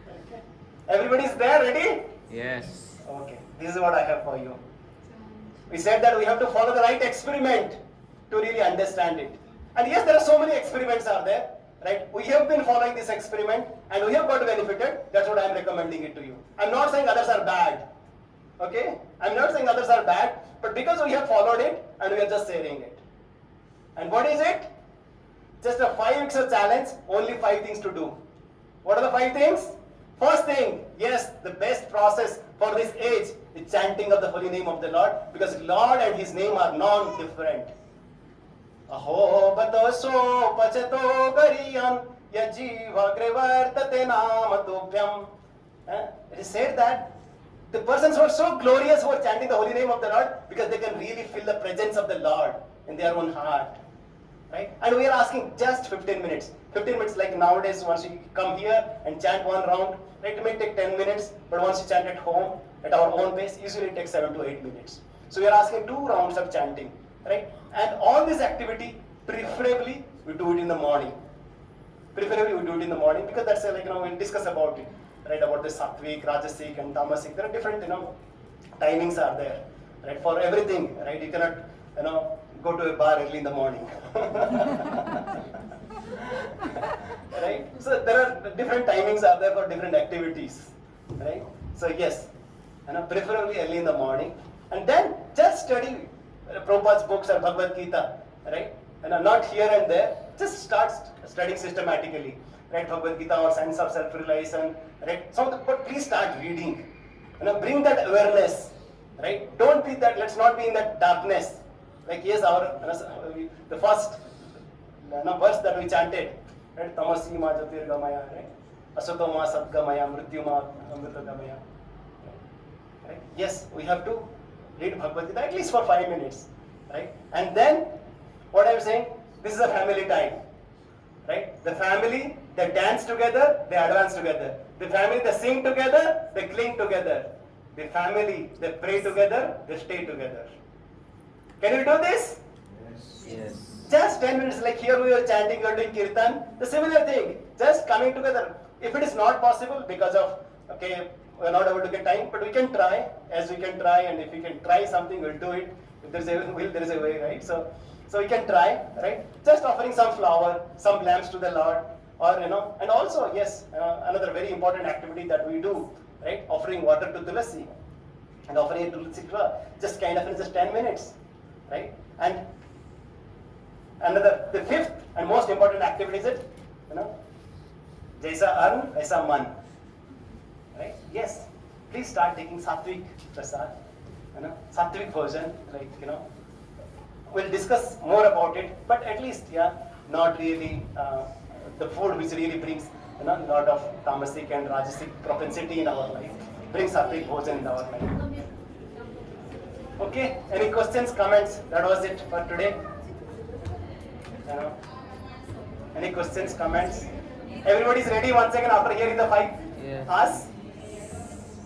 Okay. Everybody's there, ready? Yes. Okay, this is what I have for you. We said that we have to follow the right experiment to really understand it. And yes, there are so many experiments are there, right? We have been following this experiment and we have got benefited. That's what I am recommending it to you. I'm not saying others are bad. Okay? I'm not saying others are bad, but because we have followed it and we are just sharing it. And what is it? Just a 5 weeks of challenge, only 5 things to do. What are the 5 things? First thing, yes, the best process for this age is chanting of the holy name of the Lord, because Lord and His name are non-different. Aho bataso pachato gariyam yajiva grivartate namatobhyam. It is said that the persons who are so glorious who are chanting the holy name of the Lord, because they can really feel the presence of the Lord in their own heart. Right? And we are asking just 15 minutes. 15 minutes like nowadays, once you come here and chant 1 round, right, it may take 10 minutes, but once you chant at home, at our own pace, usually it takes 7 to 8 minutes. So we are asking 2 rounds of chanting, right? And all this activity, preferably, we do it in the morning. Preferably, we do it in the morning, because that's we'll discuss about it, right? About the Sattvic, Rajasic and Tamasic. There are different, timings are there, right? For everything, right? You cannot, go to a bar early in the morning. Right? So there are different timings are there for different activities. Right? So yes, preferably early in the morning. And then just study Prabhupada's books or Bhagavad Gita. Right? Not here and there. Just start studying systematically. Right? Bhagavad Gita or Science of Self-Realization. Right? But please start reading. Bring that awareness. Right? Don't be that, let's not be in that darkness. Like yes, the first verse that we chanted, right? Tamasi ma jyotirgamaya, right? Asato ma satgamaya, mrityu ma amritagamaya. Right? Yes, we have to read Bhagavad Gita at least for 5 minutes, right? And then, what I'm saying, this is a family time, right? The family, they dance together, they advance together. The family, they sing together, they cling together. The family, they pray together, they stay together. Can you do this? Yes. Just 10 minutes, like here we are chanting, we are doing kirtan, the similar thing, just coming together. If it is not possible because of, okay, we are not able to get time, but we can try, as we can try, and if we can try something, we'll do it. If there is a will, there is a way, right? So we can try, right? Just offering some flower, some lamps to the Lord, or, and also, yes, another very important activity that we do, right? Offering water to Tulasi, and offering it to Tulasi, just kind of in just 10 minutes. Right? And the 5th and most important activity is it, Jaisa Arn, Aisa Man. Right? Yes. Please start taking Sattvic Prasad, Sattvic version, like, we'll discuss more about it, but at least, yeah, not really the food which really brings lot of tamasic and rajasic propensity in our life. Bring sattvic bhojan in our life. Okay, any questions, comments? That was it for today. Any questions, comments? Everybody is ready once again after hearing the 5? Yes. Us?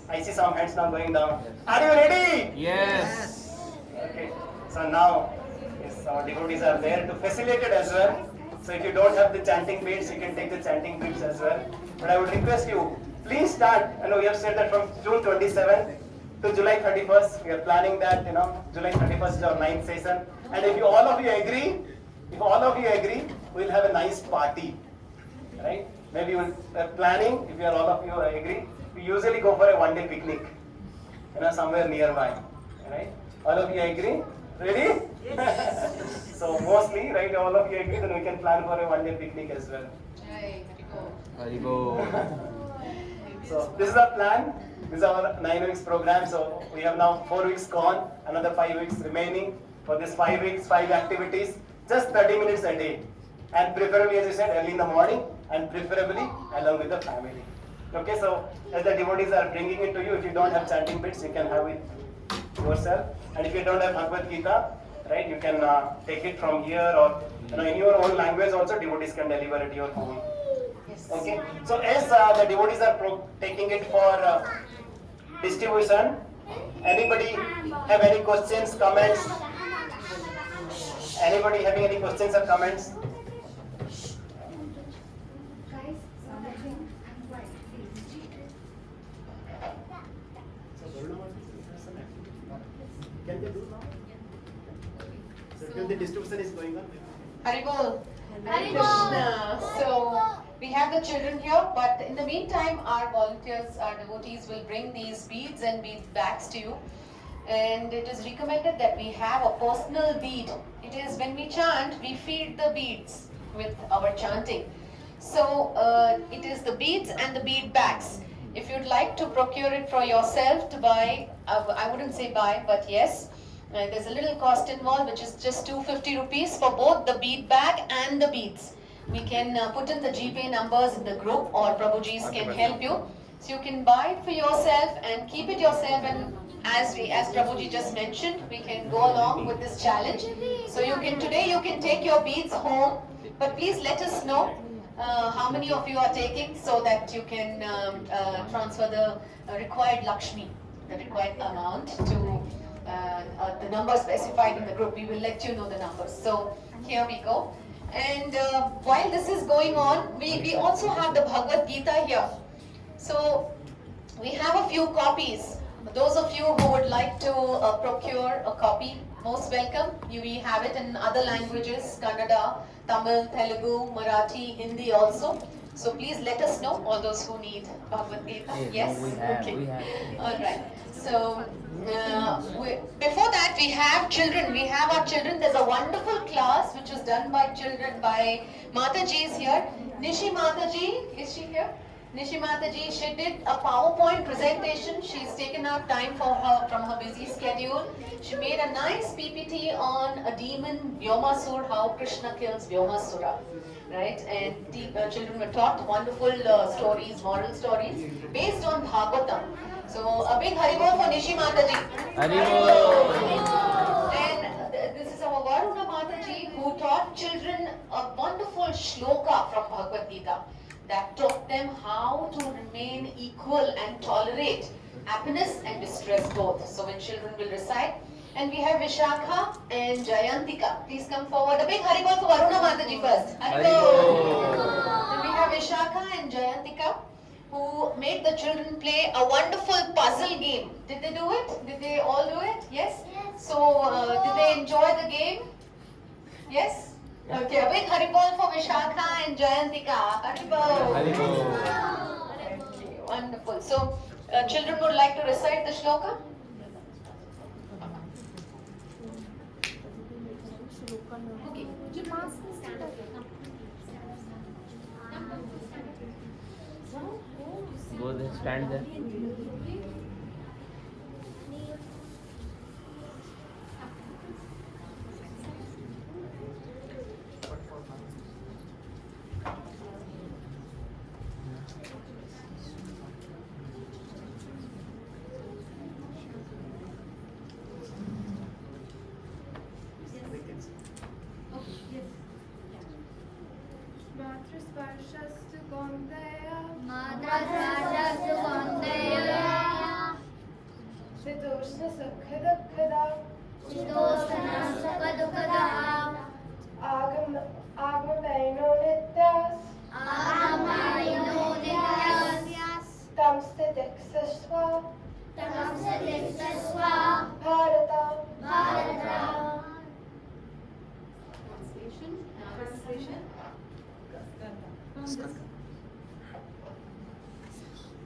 I see some hands now going down. Are you ready? Yes. Okay. So now, yes, our devotees are there to facilitate it as well. So if you don't have the chanting beads, you can take the chanting beads as well. But I would request you, please start. We have said that from June 27th to July 31st, we are planning that. July 31st is our 9th session. And if all of you agree, we'll have a nice party, right? Maybe we're planning. If all of you agree, we usually go for a one-day picnic, somewhere nearby, right? All of you agree? Ready? Yes. So mostly, right? All of you agree, then we can plan for a one-day picnic as well. Haribo. So this is our plan. This is our 9 weeks program. So we have now 4 weeks gone, another 5 weeks remaining. For this 5 weeks, 5 activities, just 30 minutes a day. And preferably, as I said, early in the morning, and preferably along with the family. Okay, so as the devotees are bringing it to you, if you don't have chanting bits, you can have it yourself. And if you don't have Bhagavad Gita, right, you can take it from here, or in your own language also, devotees can deliver at your home. Okay, so as the devotees are taking it for distribution, anybody have any questions, comments? Anybody having any questions or comments? Can they do now? So till the distribution is going on. Haribol. So we have the children here, but in the meantime, our volunteers, our devotees will bring these beads and bead bags to you. And it is recommended that we have a personal bead. It is when we chant, we feed the beads with our chanting. So it is the beads and the bead bags. If you'd like to procure it for yourself to buy, I wouldn't say buy, but yes, there's a little cost involved, which is just 250 rupees for both the bead bag and the beads. We can put in the GPay numbers in the group, or Prabhuji's can help you. So you can buy it for yourself and keep it yourself, and as Prabhuji just mentioned, we can go along with this challenge. So today you can take your beads home, but please let us know how many of you are taking, so that you can transfer the required Lakshmi, the required amount, to the number specified in the group. We will let you know the numbers. So here we go. And while this is going on, we also have the Bhagavad Gita here. So we have a few copies. Those of you who would like to procure a copy, most welcome. We have it in other languages, Kannada, Tamil, Telugu, Marathi, Hindi also. So please let us know, all those who need Bhagavad Gita. Yes? We have. All right. So before that, we have children. We have our children. There's a wonderful class which is done by children, by Mataji is here. Nishi Mataji, is she here? Nishi Mataji, she did a PowerPoint presentation. She's taken out time from her busy schedule. She made a nice PPT on a demon, Vyomasur, how Krishna kills Vyomasura. Right? And the children were taught wonderful stories, moral stories, based on Bhagavatam. So a big Haribol for Nishi Mataji. Haribol! And this is our Varuna Mataji, who taught children a wonderful shloka from Bhagavad Gita that taught them how to remain equal and tolerate happiness and distress both. So when children will recite. And we have Vishakha and Jayantika. Please come forward. A big Haribol for Varuna Mataji first. Haribol! Then we have Vishakha and Jayantika, who made the children play a wonderful puzzle game. Did they do it? Did they all do it? Yes? So, did they enjoy the game? Yes? Okay, a big Haribol for Vishakha and Jayantika. Haribol! Haribol! Okay, wonderful. So, children would like to recite the shloka? Okay. Go there, stand there. स्पर्शस्तु कौन्तेय मातस्पर्शस्तु कौन्तेय शीतोष्ण सुखदुःखदा शीतोष्णसुखदुःखदा आगमनैनो नित्यास् आगमनैनो नित्यास् तं स्थितिक्षस्व Bharat Translation.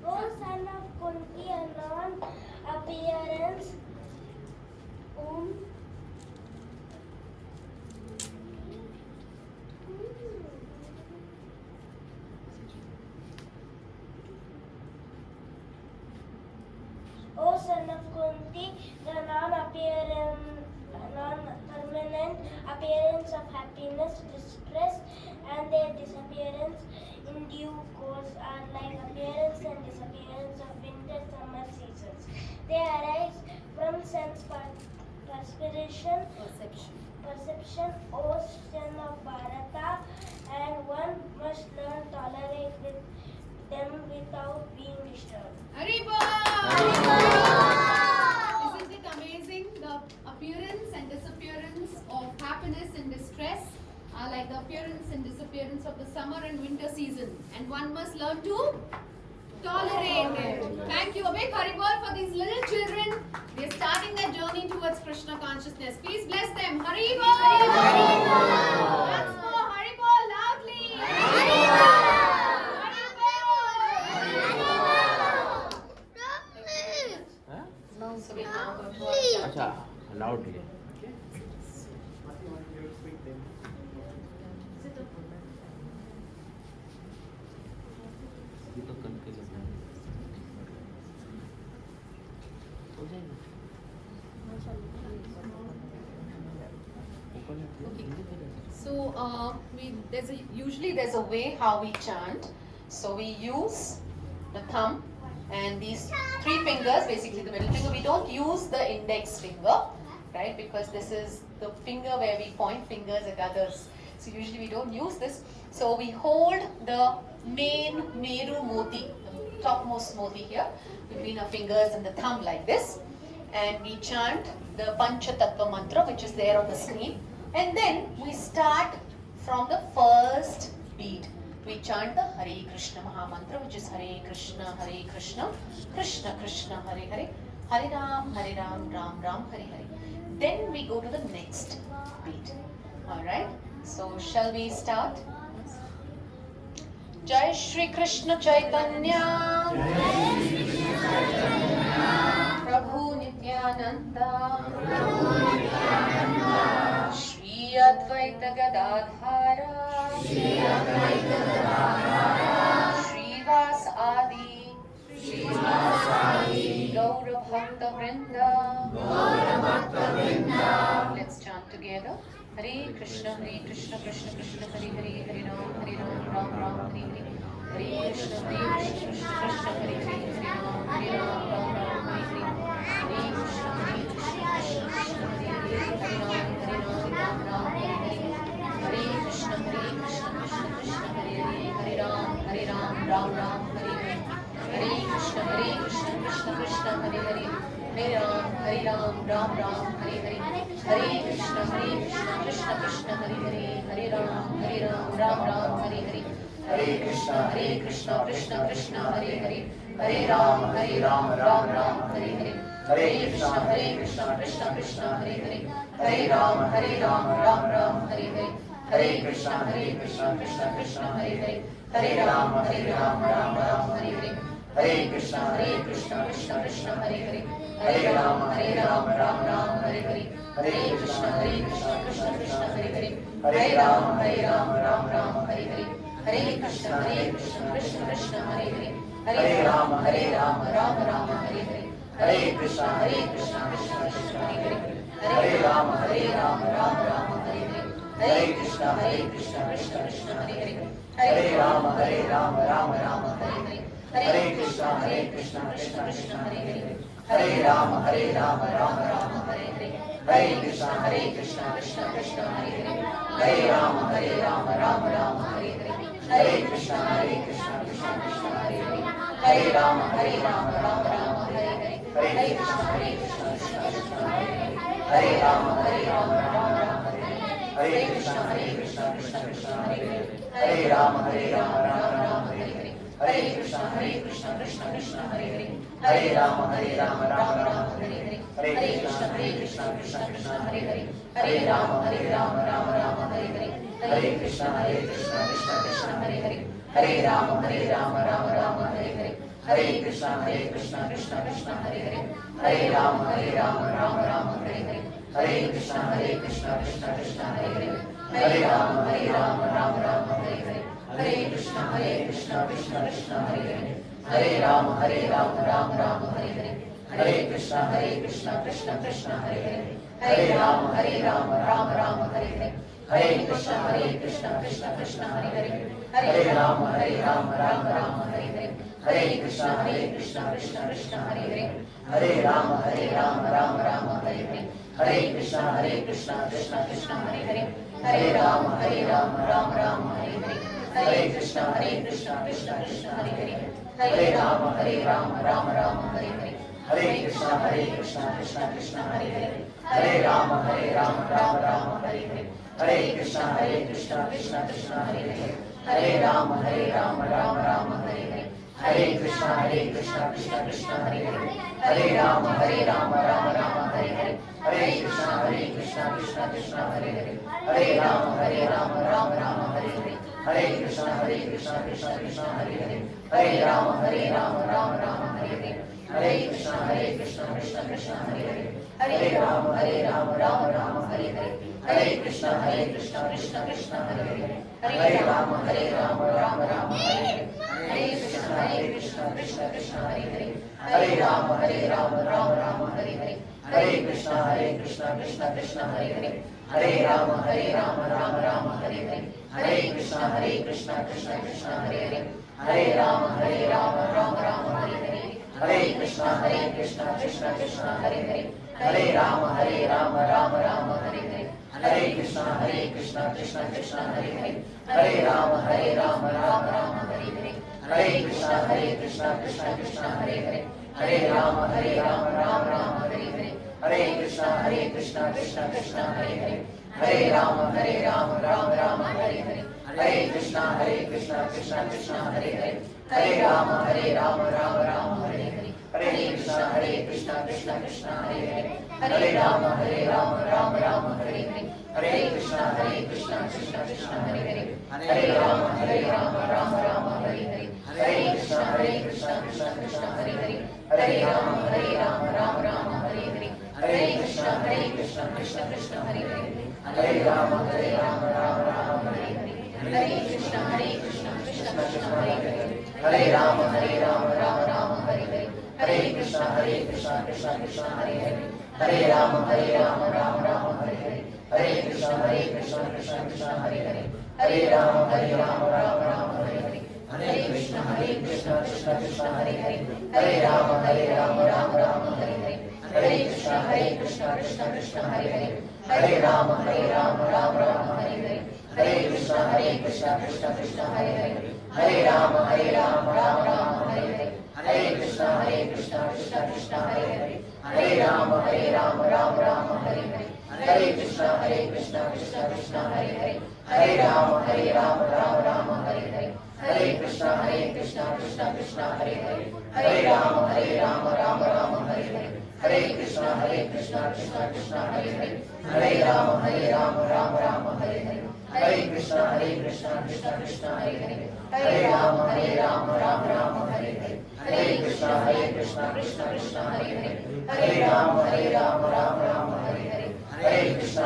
O son of Kunti, a non-appearance, O son of Kunti, the non-permanent appearance of happiness, distress, and their disappearance in due course are like appearance and disappearance of winter summer seasons. They arise from sense perception, O son of Bharata, and one must learn tolerate with them without being disturbed. Haribol! Isn't it amazing? The appearance and disappearance of happiness and distress are like the appearance and disappearance of the summer and winter season, and one must learn to tolerate them. Thank you. A big Haribol for these little children. They are starting their journey towards Krishna consciousness. Please bless them. Haribol! Haribol! Once more, Haribol loudly. Haribol! So we now go to our अच्छा loudly. So usually there's a way how we chant. So we use the thumb and these three fingers, basically the middle finger. We don't use the index finger, right? Because this is the finger where we point fingers at others. So usually we don't use this. So we hold the main Meru Moti, the topmost Moti here, between our fingers and the thumb like this. And we chant the Pancha Tattva mantra, which is there on the screen. And then we start from the first beat. We chant the Hare Krishna Maha Mantra, which is Hare Krishna, Krishna Krishna, Hare Hare, Hare Ram, Ram Ram, Hare Hare. Then we go to the next beat. Alright, so shall we start? Jai Shri Krishna Chaitanya, Prabhu Nityananda, Shri Advaita Gadadhara, Shrivas Adi, Gaura Bhakta Vrinda. Let's chant together. Hare Krishna, Krishna Krishna, Hare Hare, Hare Ram, Ram Ram, Hare Hare. Hare Krishna, Krishna Krishna, Hare Hare, Hare Ram, Ram Ram, Hare Hare. Hare Krishna, Krishna Krishna, Hare Hare, Hare Ram, Ram Ram, Hare Hare. Hare Krishna, Krishna Krishna, Hare Hare, Hare Ram, Ram Ram, Hare Hare. Hare Krishna, Krishna Krishna, Hare Hare, Hare Ram, Ram Ram, Hare Hare. Hare Krishna, Krishna Krishna, Hare Hare, Hare Ram, Ram Ram, Hare Hare. Hare Krishna, Krishna Krishna, Hare Hare, Hare Ram, Ram Ram, Hare Hare. Hare Krishna, Krishna Krishna, Hare Hare, Hare Ram, Ram Ram, Hare Hare. Hare Krishna, Krishna Krishna, Hare Hare, Hare Ram, Ram Ram, Hare Hare. Hare Krishna, Krishna Krishna, Hare Hare, Hare Ram, Ram Hare Hare. Hare Krishna, Krishna Krishna, Hare Hare, Hare Ram, Ram Hare Hare. Hare Krishna, Krishna Krishna, Hare Hare, Hare Ram, Ram Hare Hare. Hare Krishna, Krishna Krishna, Hare Hare, Hare Ram, Ram Hare Hare. Hare Krishna, Krishna Krishna, Hare Hare, Hare Ram, Ram Hare Hare. Hare Krishna, Krishna Krishna, Hare Hare, Hare Ram, Ram Hare Hare. Hare Krishna, Krishna Krishna, Hare Hare, Hare Ram, Ram Hare Hare. Hare Krishna, Krishna Krishna, Hare Hare, Hare Rama, Rama Rama, Hare Hare, Hare Krishna, Krishna Krishna, Hare Hare, Hare Rama, Rama Rama, Hare Hare, Hare Krishna, Krishna Krishna, Hare Hare, Hare Rama, Rama Rama, Hare Hare, Hare Krishna, Krishna Krishna, Hare Hare, Hare Rama, Rama Rama, Hare Hare, Hare Krishna, Krishna Krishna, Hare Hare, Hare Rama, Rama Rama, Hare Hare, Hare Krishna, Krishna Krishna, Hare Hare, Hare Rama, Rama Hare Hare, Hare Krishna, Krishna Krishna, Hare Hare, Hare Rama, Rama Hare Hare, Hare Krishna, Krishna Krishna, Hare Hare, Hare Rama, Rama Hare Hare, Hare Krishna, Krishna Krishna, Hare Hare, Hare Rama, Rama Hare Hare, Hare Krishna, Krishna Krishna, Hare Hare, Hare Rama, Rama Hare Hare, Hare Krishna, Krishna Krishna, Hare Hare, Hare Rama, Rama Hare Hare, Hare Krishna, Krishna Krishna, Hare Hare, Hare Rama, Rama Hare Hare, Hare Krishna, Krishna Krishna, Hare Hare, Hare Rama, Rama Hare Hare, Hare Krishna, Krishna Krishna, Hare Hare, Hare Rama, Rama Hare Hare, Hare Krishna, Krishna Krishna, Hare Hare, Hare Rama, Rama Hare Hare, Hare Krishna, Krishna Krishna, Hare Hare, Hare Rama, Rama Hare Hare, Hare Krishna, Krishna Krishna, Hare Hare, Hare Rama, Rama Hare Hare, Hare Krishna, Krishna Krishna, Hare Hare, Hare Rama, Rama Hare Hare, Hare Krishna, Krishna Krishna, Hare Hare, Hare Rama, Rama Hare Hare, Hare Krishna, Krishna Krishna, Hare Hare, Hare Rama, Rama Hare Hare, Hare Krishna, Krishna Krishna, Hare Hare, Hare Rama, Rama Hare Hare, Hare Krishna, Krishna Krishna, Hare Hare, Hare Rama, Rama Hare Hare, Hare Krishna, Krishna Krishna, Hare Hare, Hare Rama, Rama Hare Hare, Hare Krishna, Krishna Krishna, Hare Hare, Hare Rama, Rama Hare Hare, Hare Krishna, Krishna Krishna, Hare Hare, Hare Rama, Rama Hare Hare, Hare Krishna, Krishna Krishna, Hare Hare, Hare Rama, Rama Hare Hare, Hare Krishna, Krishna Krishna, Hare Hare, Hare Rama, Rama Hare Hare, Hare Krishna, Krishna Krishna, Hare Hare, Hare Rama, Rama Hare Hare, Hare Krishna, Krishna Krishna, Hare Hare, Hare Rama, Rama Hare Hare, Hare Krishna, Krishna Krishna, Hare Hare, Hare Rama, Rama Hare Hare, Hare Krishna, Krishna Krishna, Hare Hare, Hare Rama, Rama Hare Hare, Hare Krishna, Krishna Krishna, Hare Hare, Hare Rama, Rama Hare Hare, Hare Krishna, Krishna Krishna, Hare Hare, Hare Rama, Rama Hare Hare, Hare Krishna, Krishna Krishna, Hare Hare, Hare Rama, Rama Hare Hare, Hare Krishna, Krishna Krishna, Hare Hare, Hare Rama, Rama Hare Hare, Hare Krishna, Krishna Krishna, Hare Hare, Hare Rama, Rama Hare Hare, Hare Krishna, Krishna Krishna, Hare Hare, Hare Rama, Rama Hare Hare, Hare Krishna, Krishna Krishna, Hare Hare, Hare Rama, Rama Hare Hare, Hare Krishna, Krishna Krishna, Hare Hare, Hare Rama, Rama Hare Hare, Hare Krishna, Krishna Krishna, Hare Hare, Hare Rama, Rama Hare Hare, Hare Krishna, Krishna Krishna, Hare Hare, Hare Rama, Rama Hare Hare, Hare Krishna, Krishna Krishna, Hare Hare, Hare Rama, Rama Hare Hare, Hare Krishna, Krishna Krishna, Hare Hare, Hare Rama, Rama Hare Hare, Hare Krishna, Krishna Krishna, Hare Hare, Hare Rama, Rama Hare Hare, Hare Krishna,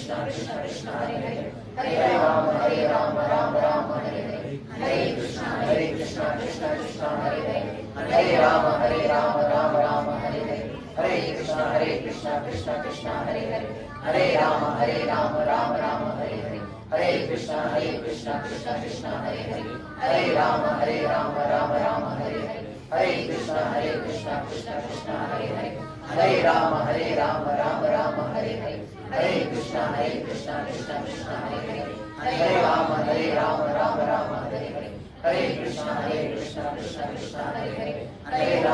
Krishna Krishna, Hare Hare, Hare Rama, Rama Hare Hare, Hare Krishna, Krishna Krishna, Hare Hare, Hare Rama, Rama Hare Hare, Hare Krishna, Krishna Krishna, Hare Hare, Hare Rama, Rama Hare Hare, Hare Krishna, Krishna Krishna, Hare Hare, Hare Rama, Rama Hare Hare, Hare Krishna, Krishna Krishna, Hare Hare, Hare Rama, Rama Hare Hare, Hare Krishna, Krishna Krishna, Hare Hare, Hare Rama, Rama Hare Hare, Hare Krishna, Krishna Krishna, Hare Hare, Hare Rama, Rama Hare Hare Krishna, Krishna Krishna, Hare Hare, Hare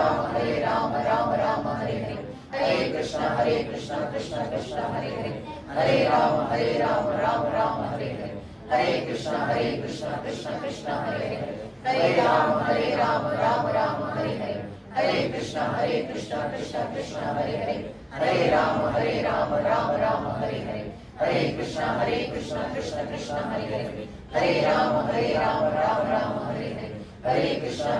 Rama, Rama Rama, Hare Hare, Hare Krishna, Krishna Krishna, Hare Hare, Hare Rama, Rama Hare Hare, Hare Krishna, Krishna Krishna, Hare Hare, Hare Rama, Rama Hare Hare, Hare Krishna, Krishna Krishna, Hare Hare, Hare Rama, Rama Hare Hare, Hare Krishna, Krishna Krishna, Hare Hare, Hare Rama, Rama Hare Hare, Hare Krishna,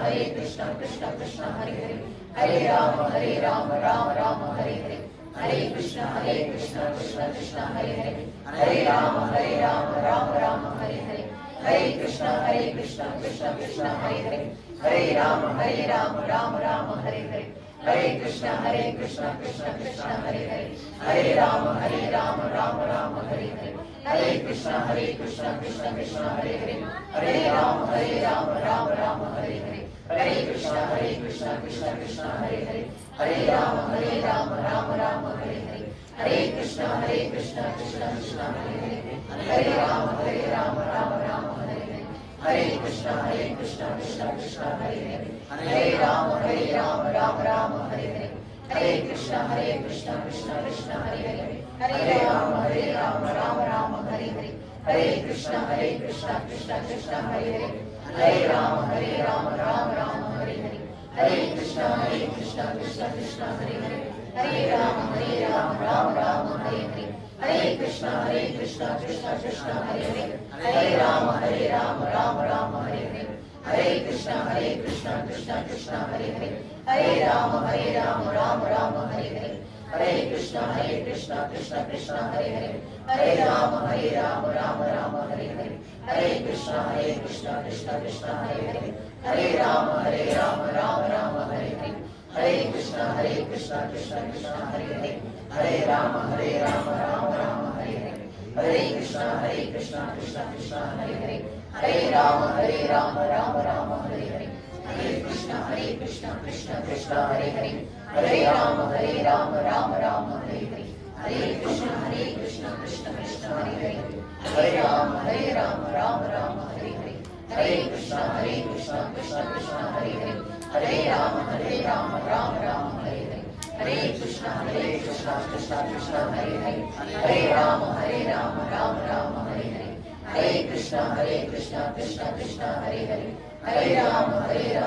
Krishna Krishna, Hare Hare, Hare Rama, Rama Hare Hare, Hare Krishna, Krishna Krishna, Hare Hare, Hare Rama, Rama Hare Hare, Hare Krishna, Krishna Krishna, Hare Hare, Hare Rama, Rama Hare Hare, Hare Krishna, Krishna Krishna, Hare Hare, Hare Rama, Rama Hare Hare, Hare Krishna, Krishna Krishna, Hare Hare, Hare Rama, Rama Hare Hare, Hare Krishna, Krishna Krishna, Hare Hare, Hare Rama, Rama Hare Hare, Hare Krishna, Krishna Krishna, Hare Hare, Hare Rama, Rama Hare Hare, Hare Krishna, Krishna Krishna, Hare Hare, Hare Rama, Rama Hare Hare, Hare Krishna, Krishna Krishna, Hare Hare, Hare Rama, Rama Hare Hare, Hare Krishna, Krishna Krishna, Hare Hare, Hare Rama, Rama Hare Hare, Hare Krishna, Krishna Krishna, Hare Hare, Hare Rama, Rama Hare Hare, Hare Krishna, Krishna Krishna, Hare Hare, Hare Rama, Rama Hare Hare, Hare Krishna, Krishna Krishna, Hare Hare, Hare Rama, Rama Hare Hare, Hare Krishna, Krishna Krishna, Hare Hare, Hare Rama, Rama Hare Hare, Hare Krishna, Krishna Krishna, Hare Hare, Hare Rama, Rama Hare Hare, Hare Krishna, Krishna Krishna, Hare Hare, Hare Rama, Rama Hare Hare, Hare Krishna, Krishna Krishna, Hare Hare, Hare Rama, Rama Hare Hare, Hare Krishna, Krishna Krishna, Hare Hare, Hare Rama, Rama Hare Hare, Hare Krishna, Krishna Krishna, Hare Hare, Hare Rama, Rama Hare Hare, Hare Krishna, Krishna Krishna, Hare Hare, Hare Rama, Rama Hare Hare, Hare Krishna, Krishna Krishna, Hare Hare, Hare Rama, Rama Hare Hare, Hare Krishna, Krishna Krishna, Hare Hare, Hare Rama, Rama Hare Hare, Hare Krishna, Krishna Krishna, Hare Hare, Hare Rama,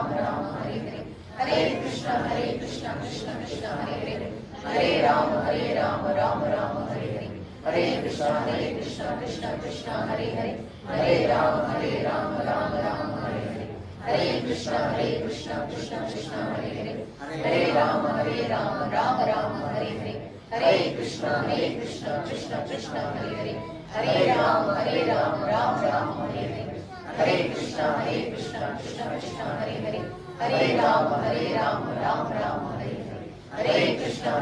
Rama Hare Hare, Hare Krishna, Krishna Krishna, Hare Hare, Hare Rama, Rama Hare Hare, Hare Krishna, Krishna Krishna, Hare Hare, Hare Rama, Rama Hare Hare, Hare Krishna, Krishna Krishna, Hare Hare, Hare Rama, Rama Hare Hare, Hare Krishna, Krishna Krishna, Hare Hare, Hare Rama, Rama Hare Hare, Hare Krishna,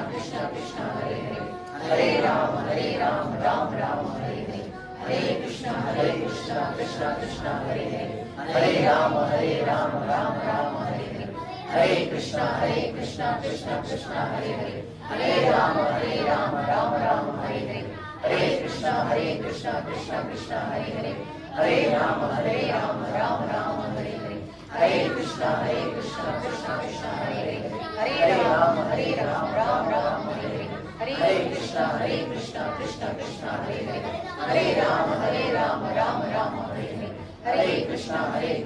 Krishna Krishna, Hare Hare, Hare Rama, Rama Hare Hare, Hare Krishna, Krishna Krishna, Hare Hare, Hare Rama, Rama Hare Hare, Hare Krishna, Krishna Krishna, Hare Hare, Hare Rama, Rama Hare Hare, Hare Krishna, Krishna Krishna, Hare Hare, Hare Rama, Rama Hare Hare, Hare Krishna, Krishna Krishna, Hare Hare, Hare Rama, Rama Hare Hare, Hare Krishna, Krishna Krishna, Hare Hare, Hare Rama, Rama Hare Hare, Hare Krishna, Krishna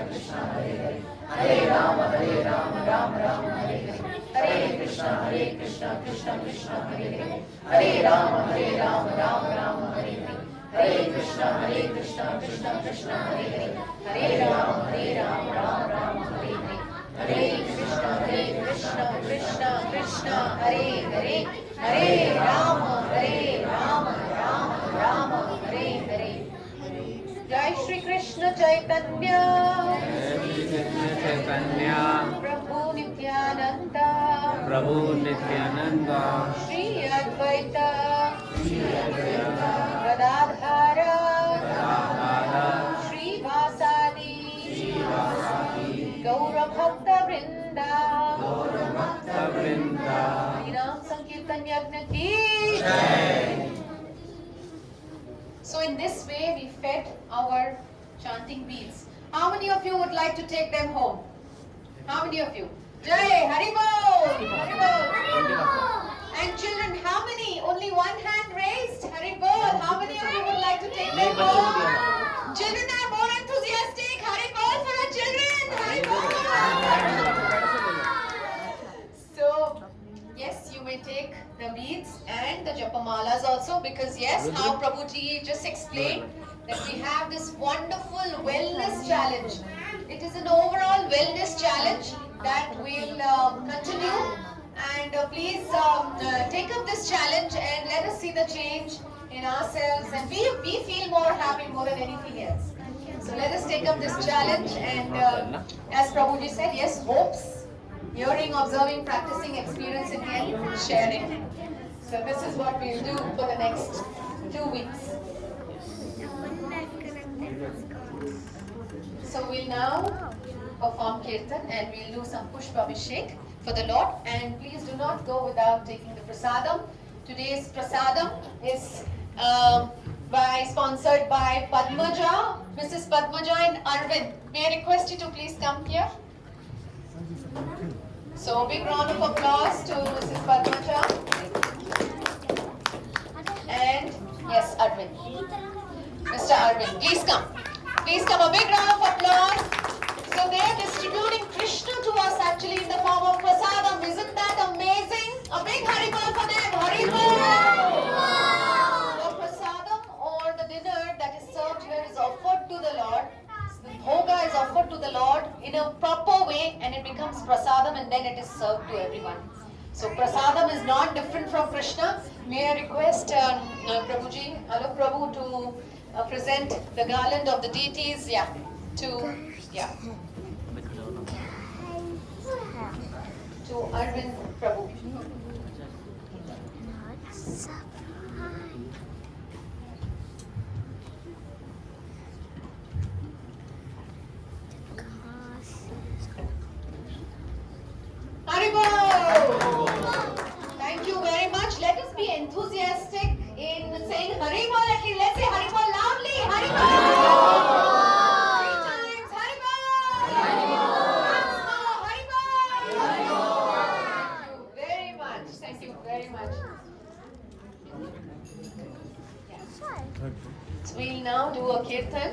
Krishna, Hare Hare, Hare Rama, Rama Hare Hare, Hare Krishna, Krishna Krishna, Hare Hare, Hare Rama, Rama Hare Hare, Hare Krishna, Krishna Krishna, Hare Hare, Hare Rama, Rama Hare Hare, Hare Krishna, Krishna Krishna, Hare Hare, Hare Rama, Rama Hare Hare. Jai Shri Krishna Chaitanya, Prabhu Nityananda, Shri Advaita, Gadadhara, Shri Vasadi, Gaura Bhakta Vrinda, Harinam Sankirtan Yajna ki Jai. So in this way we fed our chanting beads. How many of you would like to take them home? How many of you? Jai, Haribol! Haribol! And children, how many? Only one hand raised. Haribol, how many of you would like to take them home? Children are more enthusiastic. Haribol for our children. Haribol! So, yes, you may take the beads and the japamalas also, because yes, how Prabhuji just explained that we have this wonderful wellness challenge. It is an overall wellness challenge that will continue, and please take up this challenge and let us see the change in ourselves, and we feel more happy more than anything else. So let us take up this challenge, and as Prabhuji said, yes, hopes, hearing, observing, practicing, experiencing and sharing. So this is what we'll do for the next 2 weeks. So we'll now perform kirtan and we'll do some pushpa abhishek for the Lord. And please do not go without taking the prasadam. Today's prasadam is sponsored by Padmaja, Mrs. Padmaja and Arvind. May I request you to please come here? So big round of applause to Mrs. Padmaja. And yes, Arvind. Mr. Arvind, please come. Please come, a big round of applause. So they are distributing Krishna to us actually in the form of prasadam. Isn't that amazing? A big Haribol for them. Haribol! The prasadam or the dinner that is served here is offered to the Lord. The bhoga is offered to the Lord in a proper way and it becomes prasadam and then it is served to everyone. So prasadam is not different from Krishna. May I request Prabhuji, Alok Prabhu to present the garland of the deities, to Arvind Prabhu. Haribol! Thank you very much. Let us be enthusiastic in saying Haribol at least. Let's say Haribol loudly. Haribol! 3 times. Haribol! Once more. Haribol! Thank you very much. Thank you very much. So we'll now do a kirtan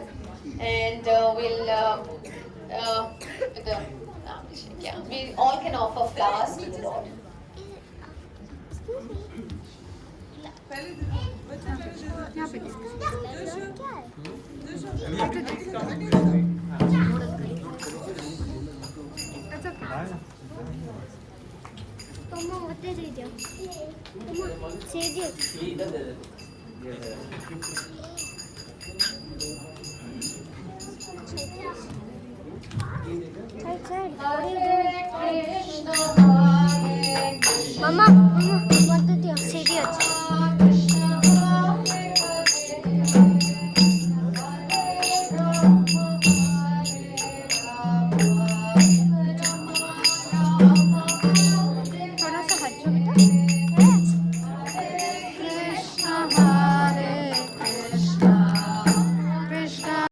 and we all can offer flowers to the Lord. Mama, what did you say?